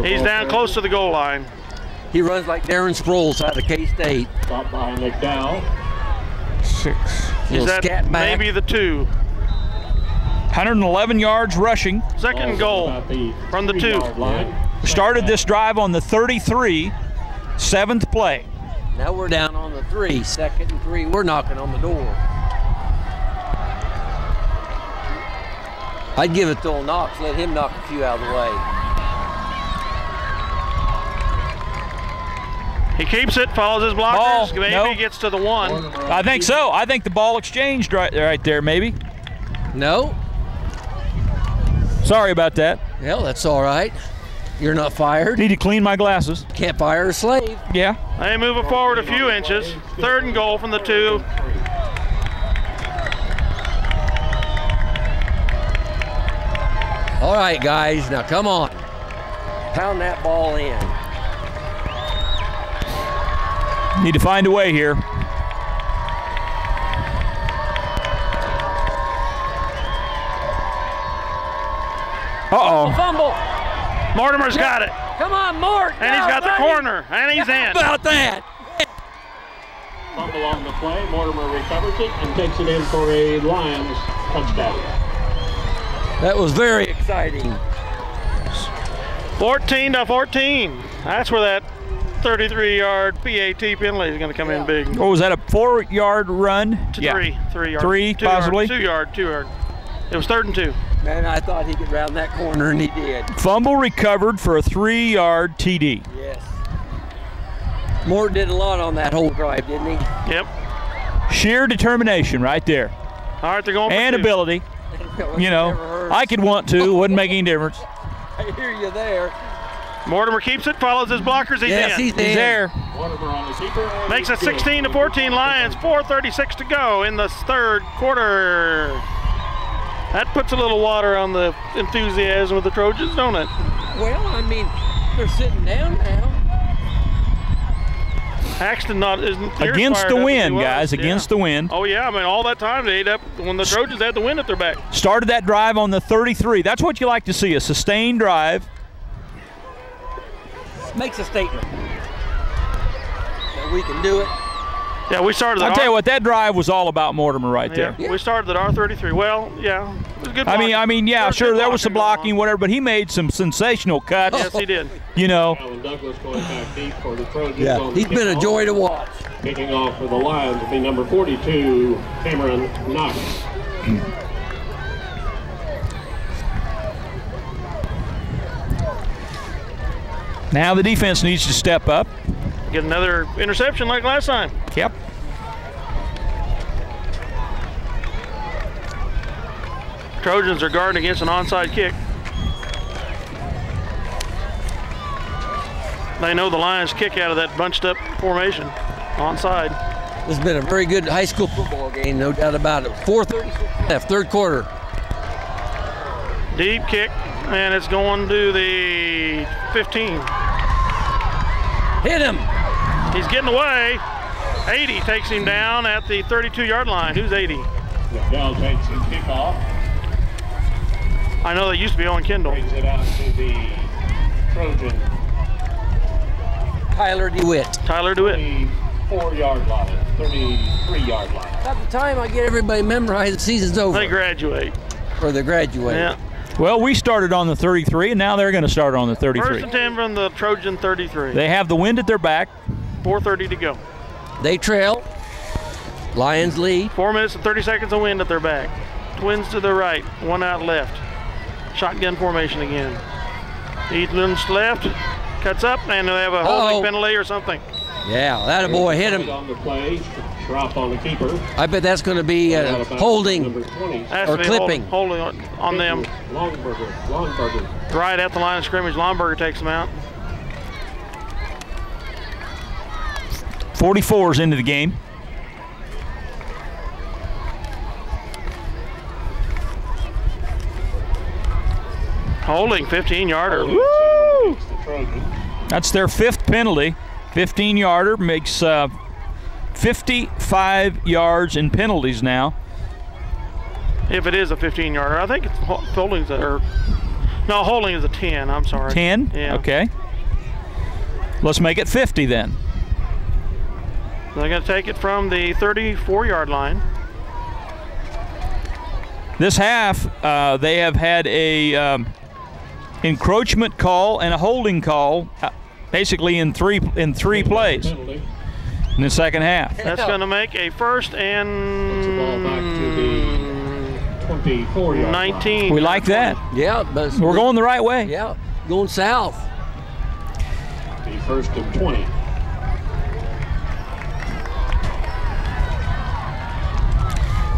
He's down close to the goal line. He runs like Darren Sproles out of K-State. Stopped by McDowell. 6. He's at scat back. maybe the 2. 111 yards rushing. Second and goal from the 2. Started this drive on the 33, 7th play. Now we're down on the 3. 2nd and 3. We're knocking on the door. I'd give it to old Knox. Let him knock a few out of the way. He keeps it, follows his blockers. Maybe no. gets to the 1. I think so. I think the ball exchanged right there, maybe. No. Sorry about that. Hell, that's all right. You're not fired. Need to clean my glasses. Can't fire a slave. Yeah. They move it forward a few inches. 3rd and goal from the 2. All right, guys. Now, come on. Pound that ball in. Need to find a way here. Uh-oh. Fumble. Mortimer's got it. Come on, Mort. And he's got the corner, and he's in. How about that? Fumble on the play. Mortimer recovers it and takes it in for a Lions touchdown. That was very exciting. 14-14. That's where that 33-yard PAT penalty is going to come in big. What was that, a 4-yard run? Three yards. 3, possibly? 2 yard. It was 3rd and 2. Man, I thought he could round that corner, and he did. Fumble recovered for a 3-yard TD. Yes. Mort did a lot on that whole drive, didn't he? Yep. Sheer determination right there. All right, they're going for And 2. ability. You know, I could want to, wouldn't make any difference. I hear you there. Mortimer keeps it, follows his blockers, he's Yes, in. he's there. Mortimer on the keeper. Makes it 16-14 Lions, 4:36 to go in the 3rd quarter. That puts a little water on the enthusiasm of the Trojans, don't it? Well, I mean, they're sitting down now. Axton isn't Against the wind, guys, against the wind. Oh, yeah, I mean, all that time they ate up when the Trojans had the wind at their back. Started that drive on the 33. That's what you like to see, a sustained drive. Makes a statement that we can do it. Yeah, we started I'll tell you what, that drive was all about Mortimer right there. Yeah, we started at R33. Well, yeah, it was good blocking. I mean, yeah, There's sure, good there was some blocking blocking, whatever, but he made some sensational cuts. Yes, he did. You know. Alan Douglas going back deep for the Trojans. Yeah, on the he's been a kickoff. joy to watch. Kicking off for the Lions will be number 42, Cameron Knox. Now the defense needs to step up. Get another interception like last time. Yep. Trojans are guarding against an onside kick. They know the Lions kick out of that bunched up formation. Onside. This has been a very good high school football game, no doubt about it. 4:36 left, 3rd quarter. Deep kick, and it's going to the 15. Hit him. He's getting away. 80 takes him down at the 32-yard line. Who's 80? McDowell takes his kickoff. I know they used to be Owen Kendall. Brings it out to the Trojan Tyler DeWitt. Tyler DeWitt. 34-yard line, 33-yard line. About the time I get everybody memorized, the season's over. They graduate. Or they graduate. Yeah. Well, we started on the 33, and now they're going to start on the 33. 1st and 10 from the Trojan 33. They have the wind at their back. 4:30 to go. They trail. Lions lead. 4 minutes and 30 seconds of wind at their back. Twins to the right, one out left. Shotgun formation again. Eatland's left, cuts up, and they have a holding penalty or something. Yeah, that boy hit him. On the play, drop on the keeper. I bet that's going to be holding Number 20. Has or to be clipping. Holding on them. Longberger. Right at the line of scrimmage, Lomberger takes them out. 44's into the game. Holding, 15-yarder. Woo! That's their 5th penalty. 15-yarder makes 55 yards in penalties now. If it is a 15-yarder. I think it's holding's no, holding is a 10, I'm sorry. 10? Yeah. Okay. Let's make it 50 then. They're going to take it from the 34-yard line. This half, they have had a encroachment call and a holding call, basically in three plays in the second half. That's going to make a 1st and Puts the ball back to the 24-yard 19. We like that. Yeah, but We're going the right way. Yeah, going south. The 1st and 20.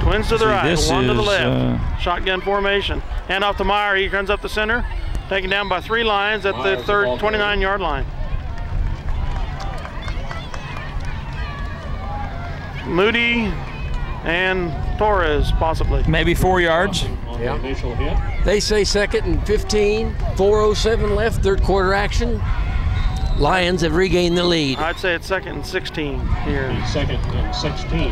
Twins to the right, this one to the is, left. Shotgun formation. Hand off to Meyer. He runs up the center. Taken down by 3 Lions at the 29-yard line. Moody and Torres, possibly. Maybe 4 yards. On the initial hit. They say 2nd and 15, 4:07 left, 3rd quarter action. Lions have regained the lead. I'd say it's 2nd and 16 here. The 2nd and 16.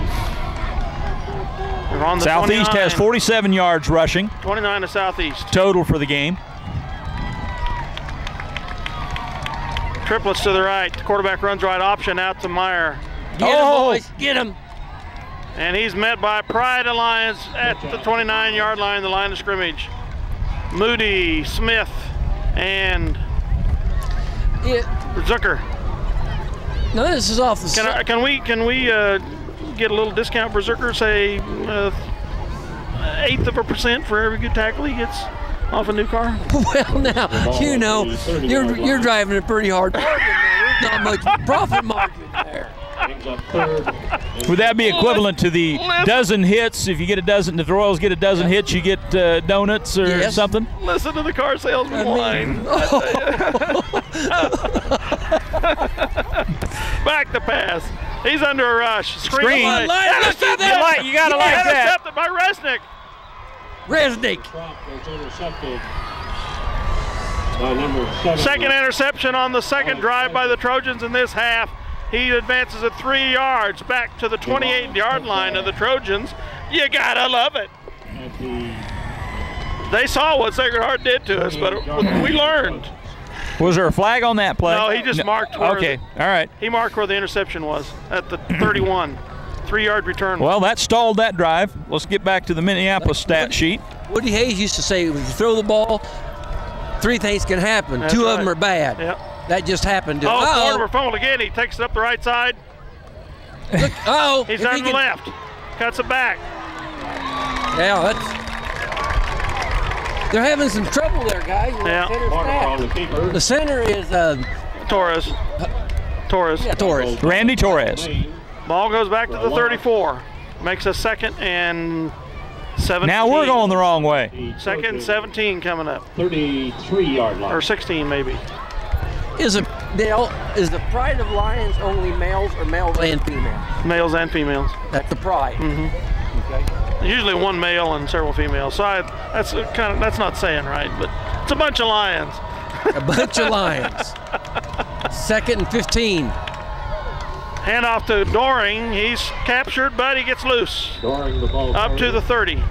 They're on the Southeast 29. has 47 yards rushing 29 to Southeast. total for the game. Triplets to the right. The quarterback runs right option out to Meyer. Get him, boys. Get him. And he's met by Pride Alliance at the 29-yard line, the line of scrimmage. Moody, Smith, and Zucker. No, this is off the side. Can we get a little discount for Zucker? Say 1/8% for every good tackle he gets off a new car. Well, now you know you're driving a pretty hard bargain there. There's not much profit margin there. Would that be equivalent to the dozen hits? If you get a dozen, if the Royals get a dozen hits, you get donuts or something? Listen to the car salesman line. Back to pass. He's under a rush. Screen. You gotta like that. Intercepted by Resnick. Second interception on the second drive by the Trojans in this half. He advances it 3 yards back to the 28-yard line of the Trojans. You gotta love it. They saw what Sacred Heart did to us, but we learned. Was there a flag on that play? No, he just marked where all right. He marked where the interception was at the 31. 3-yard return. Well, that stalled that drive. Let's get back to the Minneapolis stat sheet. Woody Hayes used to say, when you throw the ball, 3 things can happen. That's 2 right. of them are bad. Yep. That just happened to Mortimer fumbled again. He takes it up the right side. Look, he's on the left. Cuts it back. Yeah, they're having some trouble there, guys. Yeah. The center is Torres. Yeah, Torres. Randy Torres. Ball goes back to the 34. Makes a 2nd and 17. Now we're going the wrong way. 2nd and 17 coming up. 33-yard line. Or 16 maybe. Is the Pride of Lions only males or males and females? Males and females. That's the Pride. Mm-hmm. Okay. Usually one male and several females. So that's not saying right, but it's a bunch of lions. A bunch of lions. 2nd and 15. Hand off to Doring. He's captured, but he gets loose. Doring the ball up to the 30.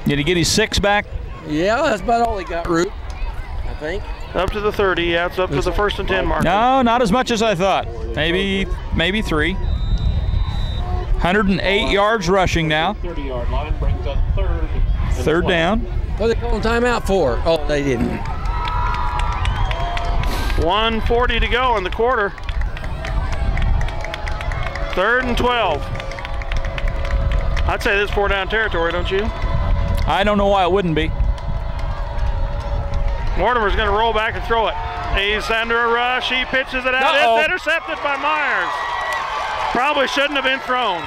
Did he get his 6 back? Yeah, that's about all he got, Root, I think. Up to the 30, yeah, it's up to the 1st and 10 marker. No, not as much as I thought. Maybe 3. 108 yards rushing now. 30-yard line brings up 3rd down. What are they calling timeout for? Oh, they didn't. 1:40 to go in the quarter. 3rd and 12. I'd say this is 4-down territory, don't you? I don't know why it wouldn't be. Mortimer's going to roll back and throw it. He's under a rush. He pitches it out. It's intercepted by Myers. Probably shouldn't have been thrown.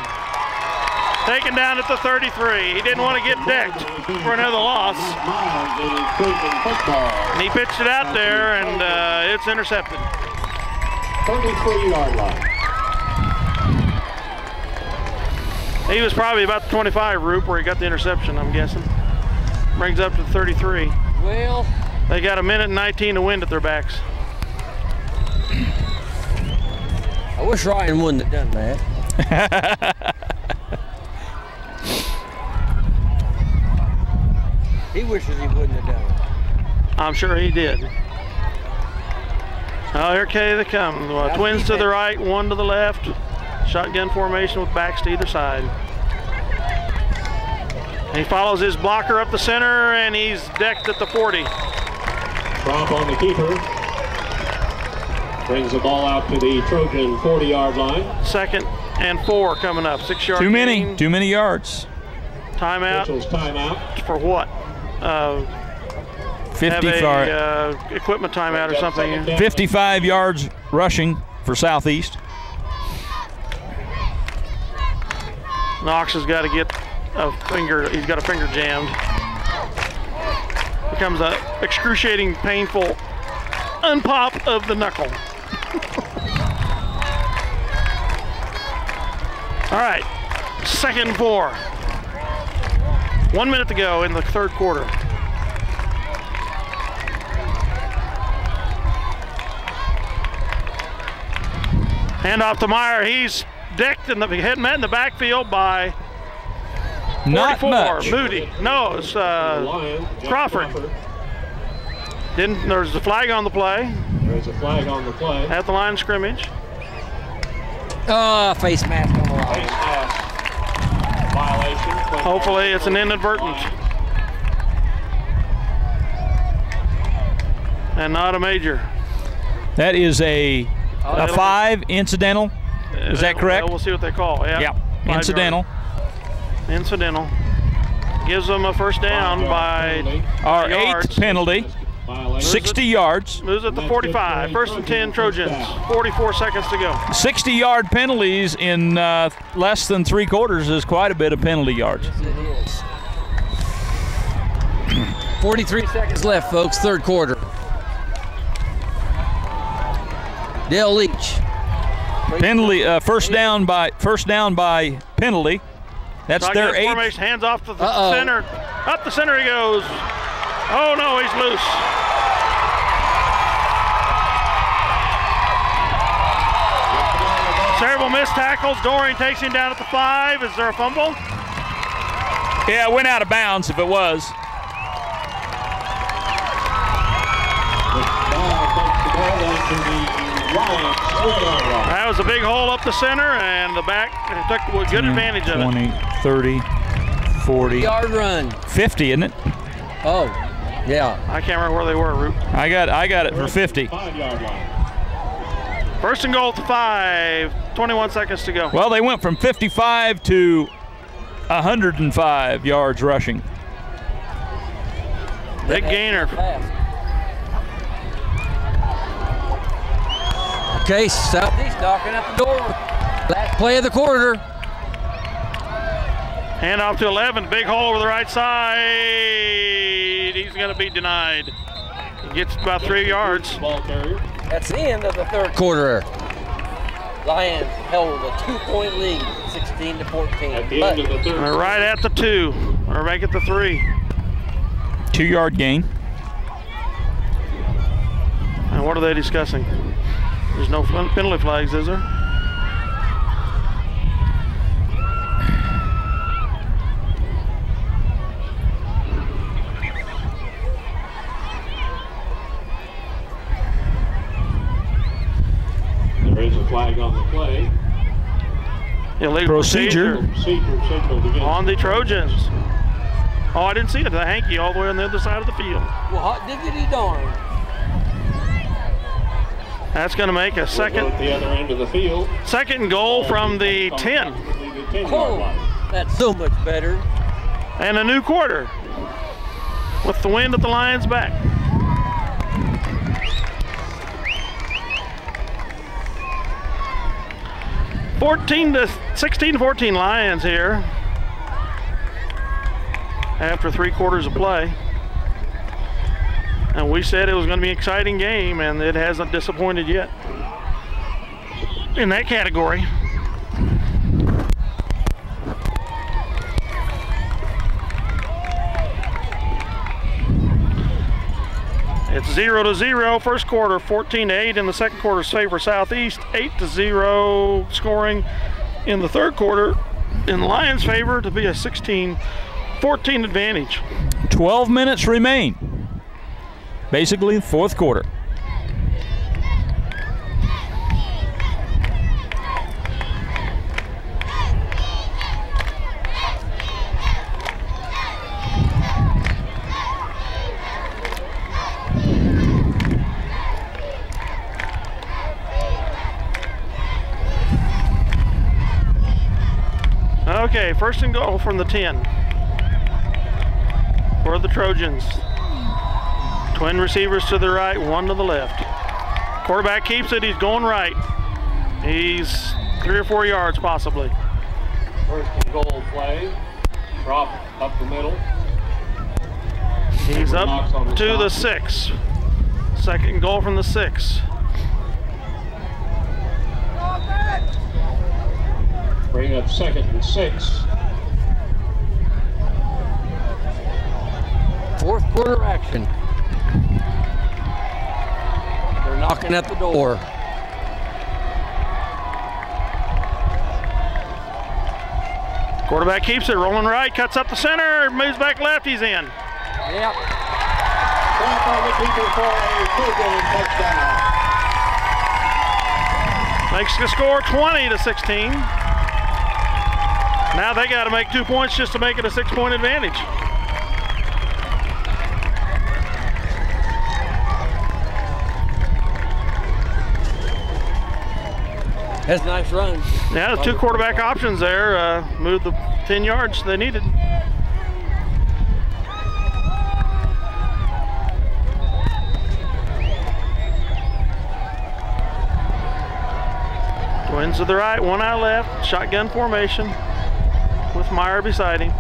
Taken down at the 33. He didn't want to get decked for another loss. And he pitched it out there, and it's intercepted. 33-yard line. He was probably about the 25 route where he got the interception, I'm guessing. Brings up to the 33. Well, they got 1:19 to wind at their backs. I wish Ryan wouldn't have done that. He wishes he wouldn't have done it. I'm sure he did. Oh, here they come. Twins to the right, one to the left. Shotgun formation with backs to either side. And he follows his blocker up the center, and he's decked at the 40. Drop on the keeper. Brings the ball out to the Trojan 40-yard line. 2nd and 4 coming up. 6-yard Too many. gain. Too many yards. Timeout. Mitchell's timeout. For what? 55. Equipment timeout or something. 55 yards rushing for Southeast. Knox has got to get a finger. He's got a finger jammed. Becomes a excruciating, painful unpop of the knuckle. All right, 2nd and 4. 1 minute to go in the 3rd quarter. Hand off to Meyer. He's decked in the head met in the backfield by 44. Not much. Moody. No, it's Crawford. There's a flag on the play. There's a flag on the play. At the line of scrimmage. Face mask on the line. Face mask violation. Hopefully it's an inadvertent. And not a major. That is a 5 incidental. Is that correct? We'll see what they call. Yeah. Incidental. Incidental. Gives them a first down by Our yards. 8th penalty. 60 yards. Moves it to 45. First and 10 Trojans. 44 seconds to go. 60-yard penalties in less than 3 quarters is quite a bit of penalty yards. Yes, it is. 43 seconds left, folks. Third quarter. Dale Leach. Penalty. First down by penalty. That's their 8th. Formation. Hands off to the center. Up the center he goes. Oh no, he's loose. Several missed tackles. Dorian takes him down at the 5. Is there a fumble? Yeah, it went out of bounds if it was. That was a big hole up the center, and the back took good advantage of it. 20, 30, 40. Yard run. 50, isn't it? Oh, yeah. I can't remember where they were, Root. I got it for 50. 5-yard line. First and goal at the 5. 21 seconds to go. Well, they went from 55 to 105 yards rushing. Big gainer. Okay, Southeast knocking at the door. Last play of the quarter. Hand off to 11. Big hole over the right side. He's going to be denied. He gets about 3 yards. That's the end of the third quarter. Lions held a 2-point lead, 16-14. At the end of the third. We're right at the 2, or make it the 3. 2-yard gain. And what are they discussing? There's no penalty flags, is there? There is a flag on the play. Illegal Procedure. On the Trojans. Oh, I didn't see it. The hanky all the way on the other side of the field. Well, hot diggity darn. That's going to make a second. At the other end of the field. Second goal from the 10. Oh, that's so much better. And a new quarter with the wind at the Lions' back. to 16-14 Lions here after 3 quarters of play. And we said it was going to be an exciting game, and it hasn't disappointed yet in that category. It's 0-0 first quarter, 14-8 in the second quarter favor Southeast, 8-0 scoring in the third quarter in Lions' favor to be a 16-14 advantage. 12 minutes remain. Basically, fourth quarter. Okay, first and goal from the 10 for the Trojans. Twin receivers to the right, one to the left. Quarterback keeps it, he's going right. He's 3 or 4 yards possibly. First and goal play. Drop up the middle. He's up to the 6. Second goal from the 6. Bring up second and 6. Fourth quarter action. They're knocking at the door. Quarterback keeps it, rolling right, cuts up the center, moves back left, he's in. Yep. Back on the keeper for a Trojan touchdown. Makes the score 20-16. Now they got to make 2 points just to make it a 6-point advantage. That's a nice run. Yeah, the 2 quarterback options there moved the 10 yards they needed. Twins to the right, one out left, shotgun formation with Meyer beside him.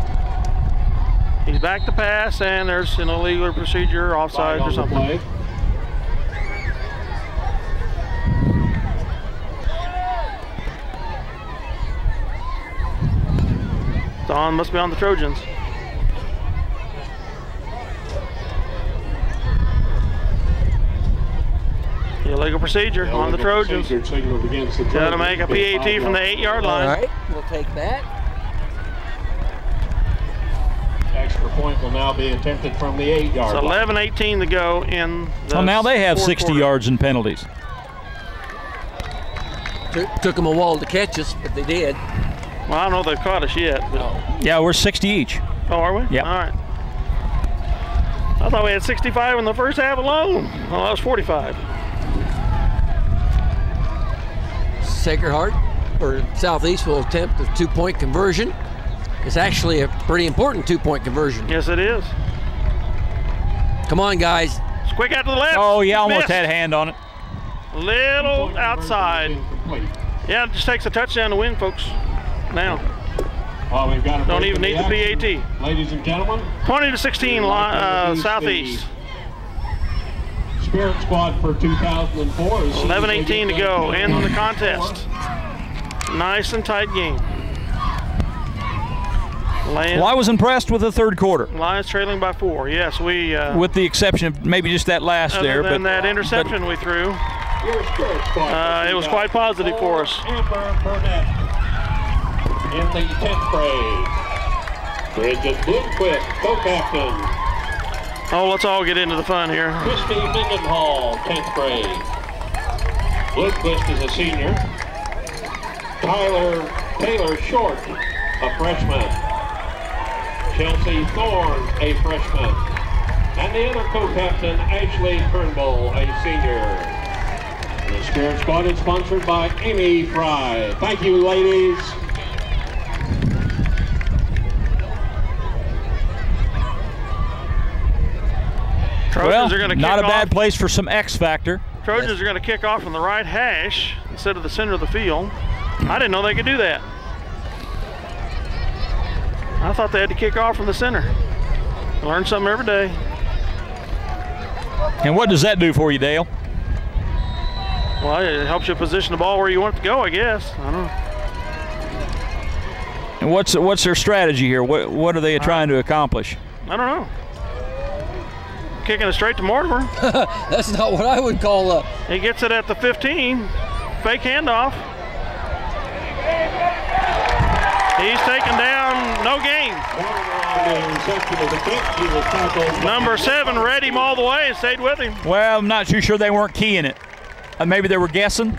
He's back to pass, and there's an illegal procedure, offside or something. Don must be on the Trojans. Illegal procedure on the Trojans. Got to make a PAT from the 8-yard line. All right, we'll take that. Extra point will now be attempted from the 8-yard line. It's 11:18 to go in the Well, now they have 4th 60 quarter. yards in penalties. Took them a while to catch us, but they did. Well, I don't know if they've caught us yet. But Yeah, we're 60 each. Oh, are we? Yeah. All right. I thought we had 65 in the first half alone. Well, that was 45. Sacred Heart, or Southeast, will attempt a 2-point conversion. It's actually a pretty important 2-point conversion. Yes, it is. Come on, guys. It's quick out to the left. Oh, yeah, almost Missed. had a hand on it. Little outside. Yeah, it just takes a touchdown to win, folks. Now, Well, we've got don't even need the PAT. Ladies and gentlemen, 20-16 Southeast. Spirit Squad for 2004. 11:18 to go in the contest. Nice and tight game. Well, I was impressed with the third quarter, Lions trailing by 4. Yes, we. with the exception of maybe just that last there. Other than but that interception we threw, Your Spirit Squad. it was quite positive for us. Amber Burnett in the 10th grade. Bridget Bloomquist, co-captain. Oh, let's all get into the fun here. Christy Mendenhall, 10th grade. Bloomquist is a senior. Taylor Short, a freshman. Chelsea Thorne, a freshman. And the other co-captain, Ashley Turnbull, a senior. The Spirit Squad is sponsored by Amy Fry. Thank you, ladies. Trojans are going to kick not a bad off. place for some X factor. Trojans are going to kick off from the right hash instead of the center of the field. I didn't know they could do that. I thought they had to kick off from the center. Learn something every day. And what does that do for you, Dale? Well, it helps you position the ball where you want it to go, I guess. I don't know. And what's their strategy here? What are they trying to accomplish? I don't know. Kicking it straight to Mortimer. That's not what I would call a. He gets it at the 15. Fake handoff. He's taken down, no gain. Number 7 read him all the way and stayed with him. Well, I'm not too sure they weren't keying it. Maybe they were guessing.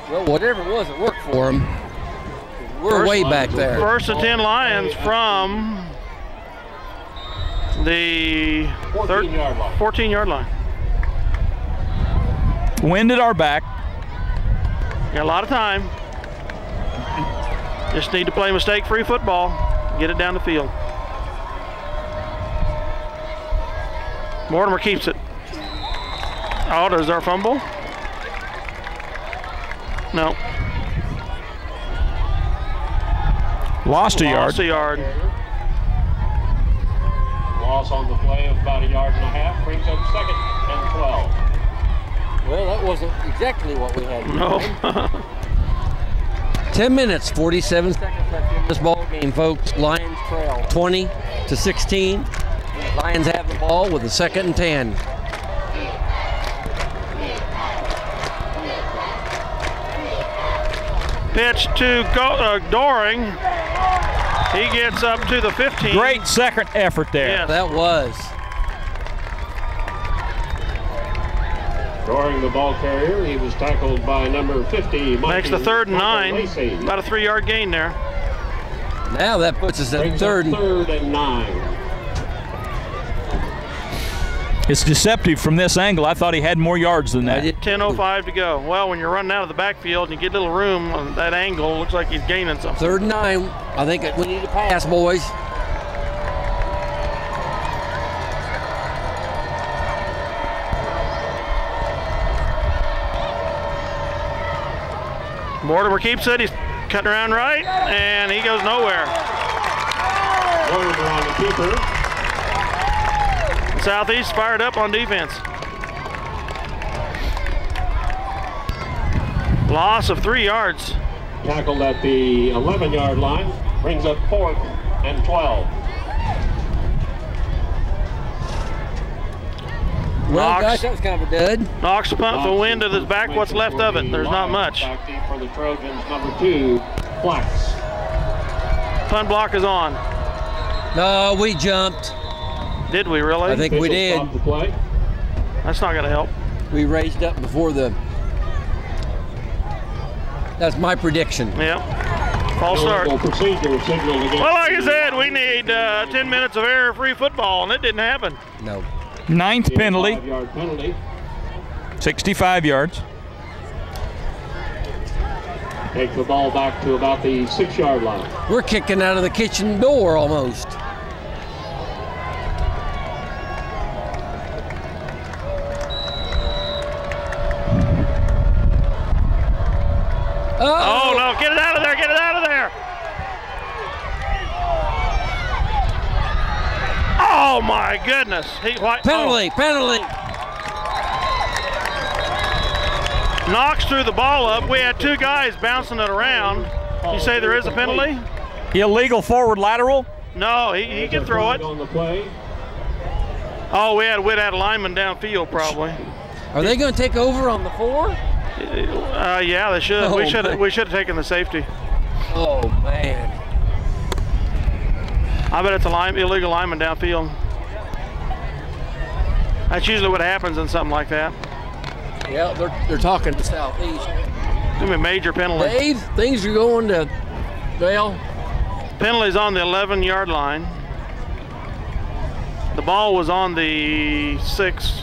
Well, whatever it was, it worked for them. We're way back there. 1st and 10 Lions from the 14-yard line. Wind at our back. Got a lot of time. Just need to play mistake-free football. Get it down the field. Mortimer keeps it. Oh, there's our fumble. No. Lost a yard. Lost a yard. Loss on the play of about 1.5 yards, brings up 2nd and 12. Well, that wasn't exactly what we had. No. 10 minutes, 47 seconds left in this ball game, folks. Lions trail 20-16. Lions have the ball with a 2nd and 10. Pitch to Doring. He gets up to the 15. Great second effort there. Yes. That was. Drawing the ball carrier, he was tackled by number 50. Makes the 3rd and 9. Lacey. About a 3-yard gain there. Now that puts us at Brings third. up 3rd and 9. It's deceptive from this angle. I thought he had more yards than that. 10:05 to go. Well, when you're running out of the backfield and you get a little room on that angle, it looks like he's gaining something. 3rd and 9. I think we need to pass, boys. Mortimer keeps it. He's cutting around right, and he goes nowhere. Mortimer on the keeper. Southeast fired up on defense. Loss of 3 yards. Tackled at the 11-yard line. Brings up 4th and 12. Well, Knox. gosh, that was kind of a dud. Knox punt the wind of his back. What's left of it? There's not much. Back deep for the Trojans, number 2, Flax. Punt block is on. No, we jumped. Did we really? I think we did. Stop the play. That's not going to help. We raised up before the. That's my prediction. Yeah. False start. Illegal procedure signaled against. Well, like I said, we need 10 minutes of error-free football, and it didn't happen. No. 9th penalty, 5-yard penalty. 65 yards. Take the ball back to about the 6-yard line. We're kicking out of the kitchen door almost. Oh, no, get it out of there, get it out of there. Oh, my goodness. Penalty, penalty. Knox threw the ball up. We had 2 guys bouncing it around. You say there is a penalty? Illegal forward lateral. No, he can throw it. On the play. Oh, we'd had a lineman downfield probably. Are they going to take over on the 4? Yeah, they should. Oh, We should have taken the safety. Oh, man. I bet it's a illegal lineman downfield. That's usually what happens in something like that. Yeah, they're talking to Southeast. It's gonna be a major penalty. Dave, things are going to, well. Penalty's on the 11-yard line. The ball was on the 6.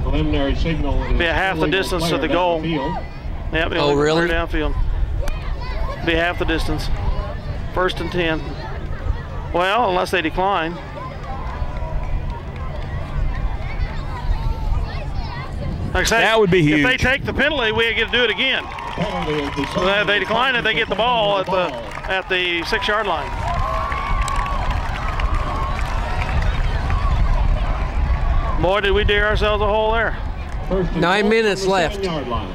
Preliminary signal is Be a half the distance to the goal. Yep, Oh, really? Downfield. Be half the distance. 1st and 10. Well, unless they decline. Like I say, That would be huge. If they take the penalty, we get to do it again. So if they decline it, they get the ball at the 6-yard line. Boy, did we dig ourselves a hole there. 9 minutes left. 7-yard line.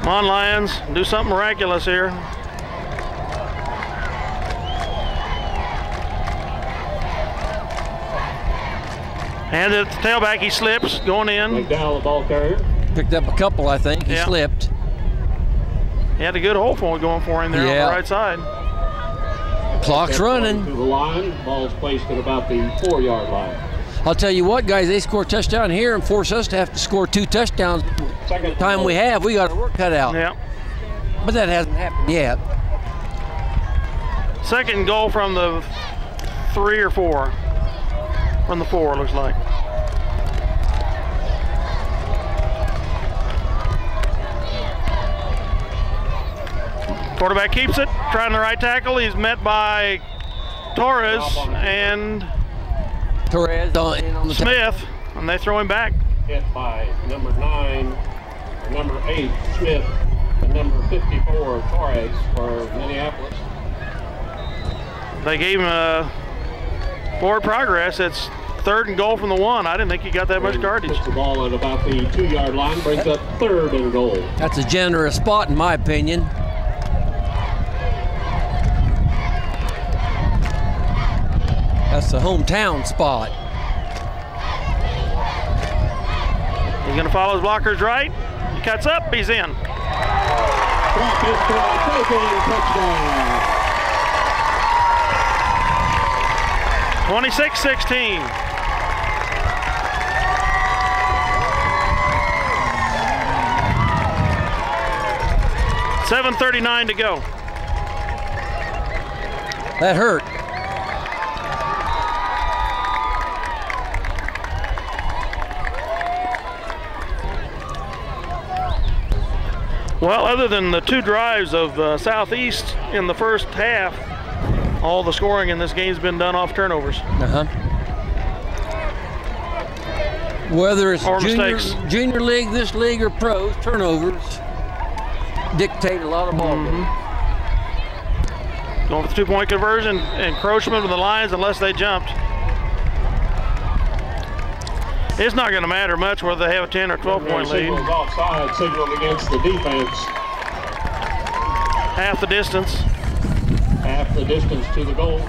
Come on, Lions, do something miraculous here. And at the tailback, he slips, going in. McDowell, the ball carrier. Picked up a couple, I think. He slipped. He had a good hole for going for him there on the right side. Clock's running. To the line, ball's placed at about the 4-yard line. I'll tell you what, guys, they score a touchdown here and force us to have to score 2 touchdowns. Second Time we have, we got our work cut out. Yeah. But that hasn't happened yet. Second goal from the 3 or 4. From the 4, looks like. Quarterback keeps it, trying the right tackle. He's met by Torres and Torres on the Smith, and they throw him back. Hit by number 9, number 8, Smith, and number 54, Torres for Minneapolis. They gave him a forward progress. It's 3rd and goal from the 1. I didn't think he got that much yardage. Puts the ball at about the 2-yard line, brings up 3rd and goal. That's a generous spot, in my opinion. That's the hometown spot. He's going to follow his blockers right. He cuts up, he's in. Block is taken, touchdown. 26-16. $7:39 to go. That hurt. Well, other than the 2 drives of Southeast in the first half, all the scoring in this game's been done off turnovers. Whether it's mistakes. junior league, this league, or pros, turnovers dictate a lot of ball games. Going for the 2-point conversion, encroachment with the Lions unless they jumped. It's not going to matter much whether they have a 10 or 12-point lead. Signals offside, signaled against the defense. Half the distance. Half the distance to the goal.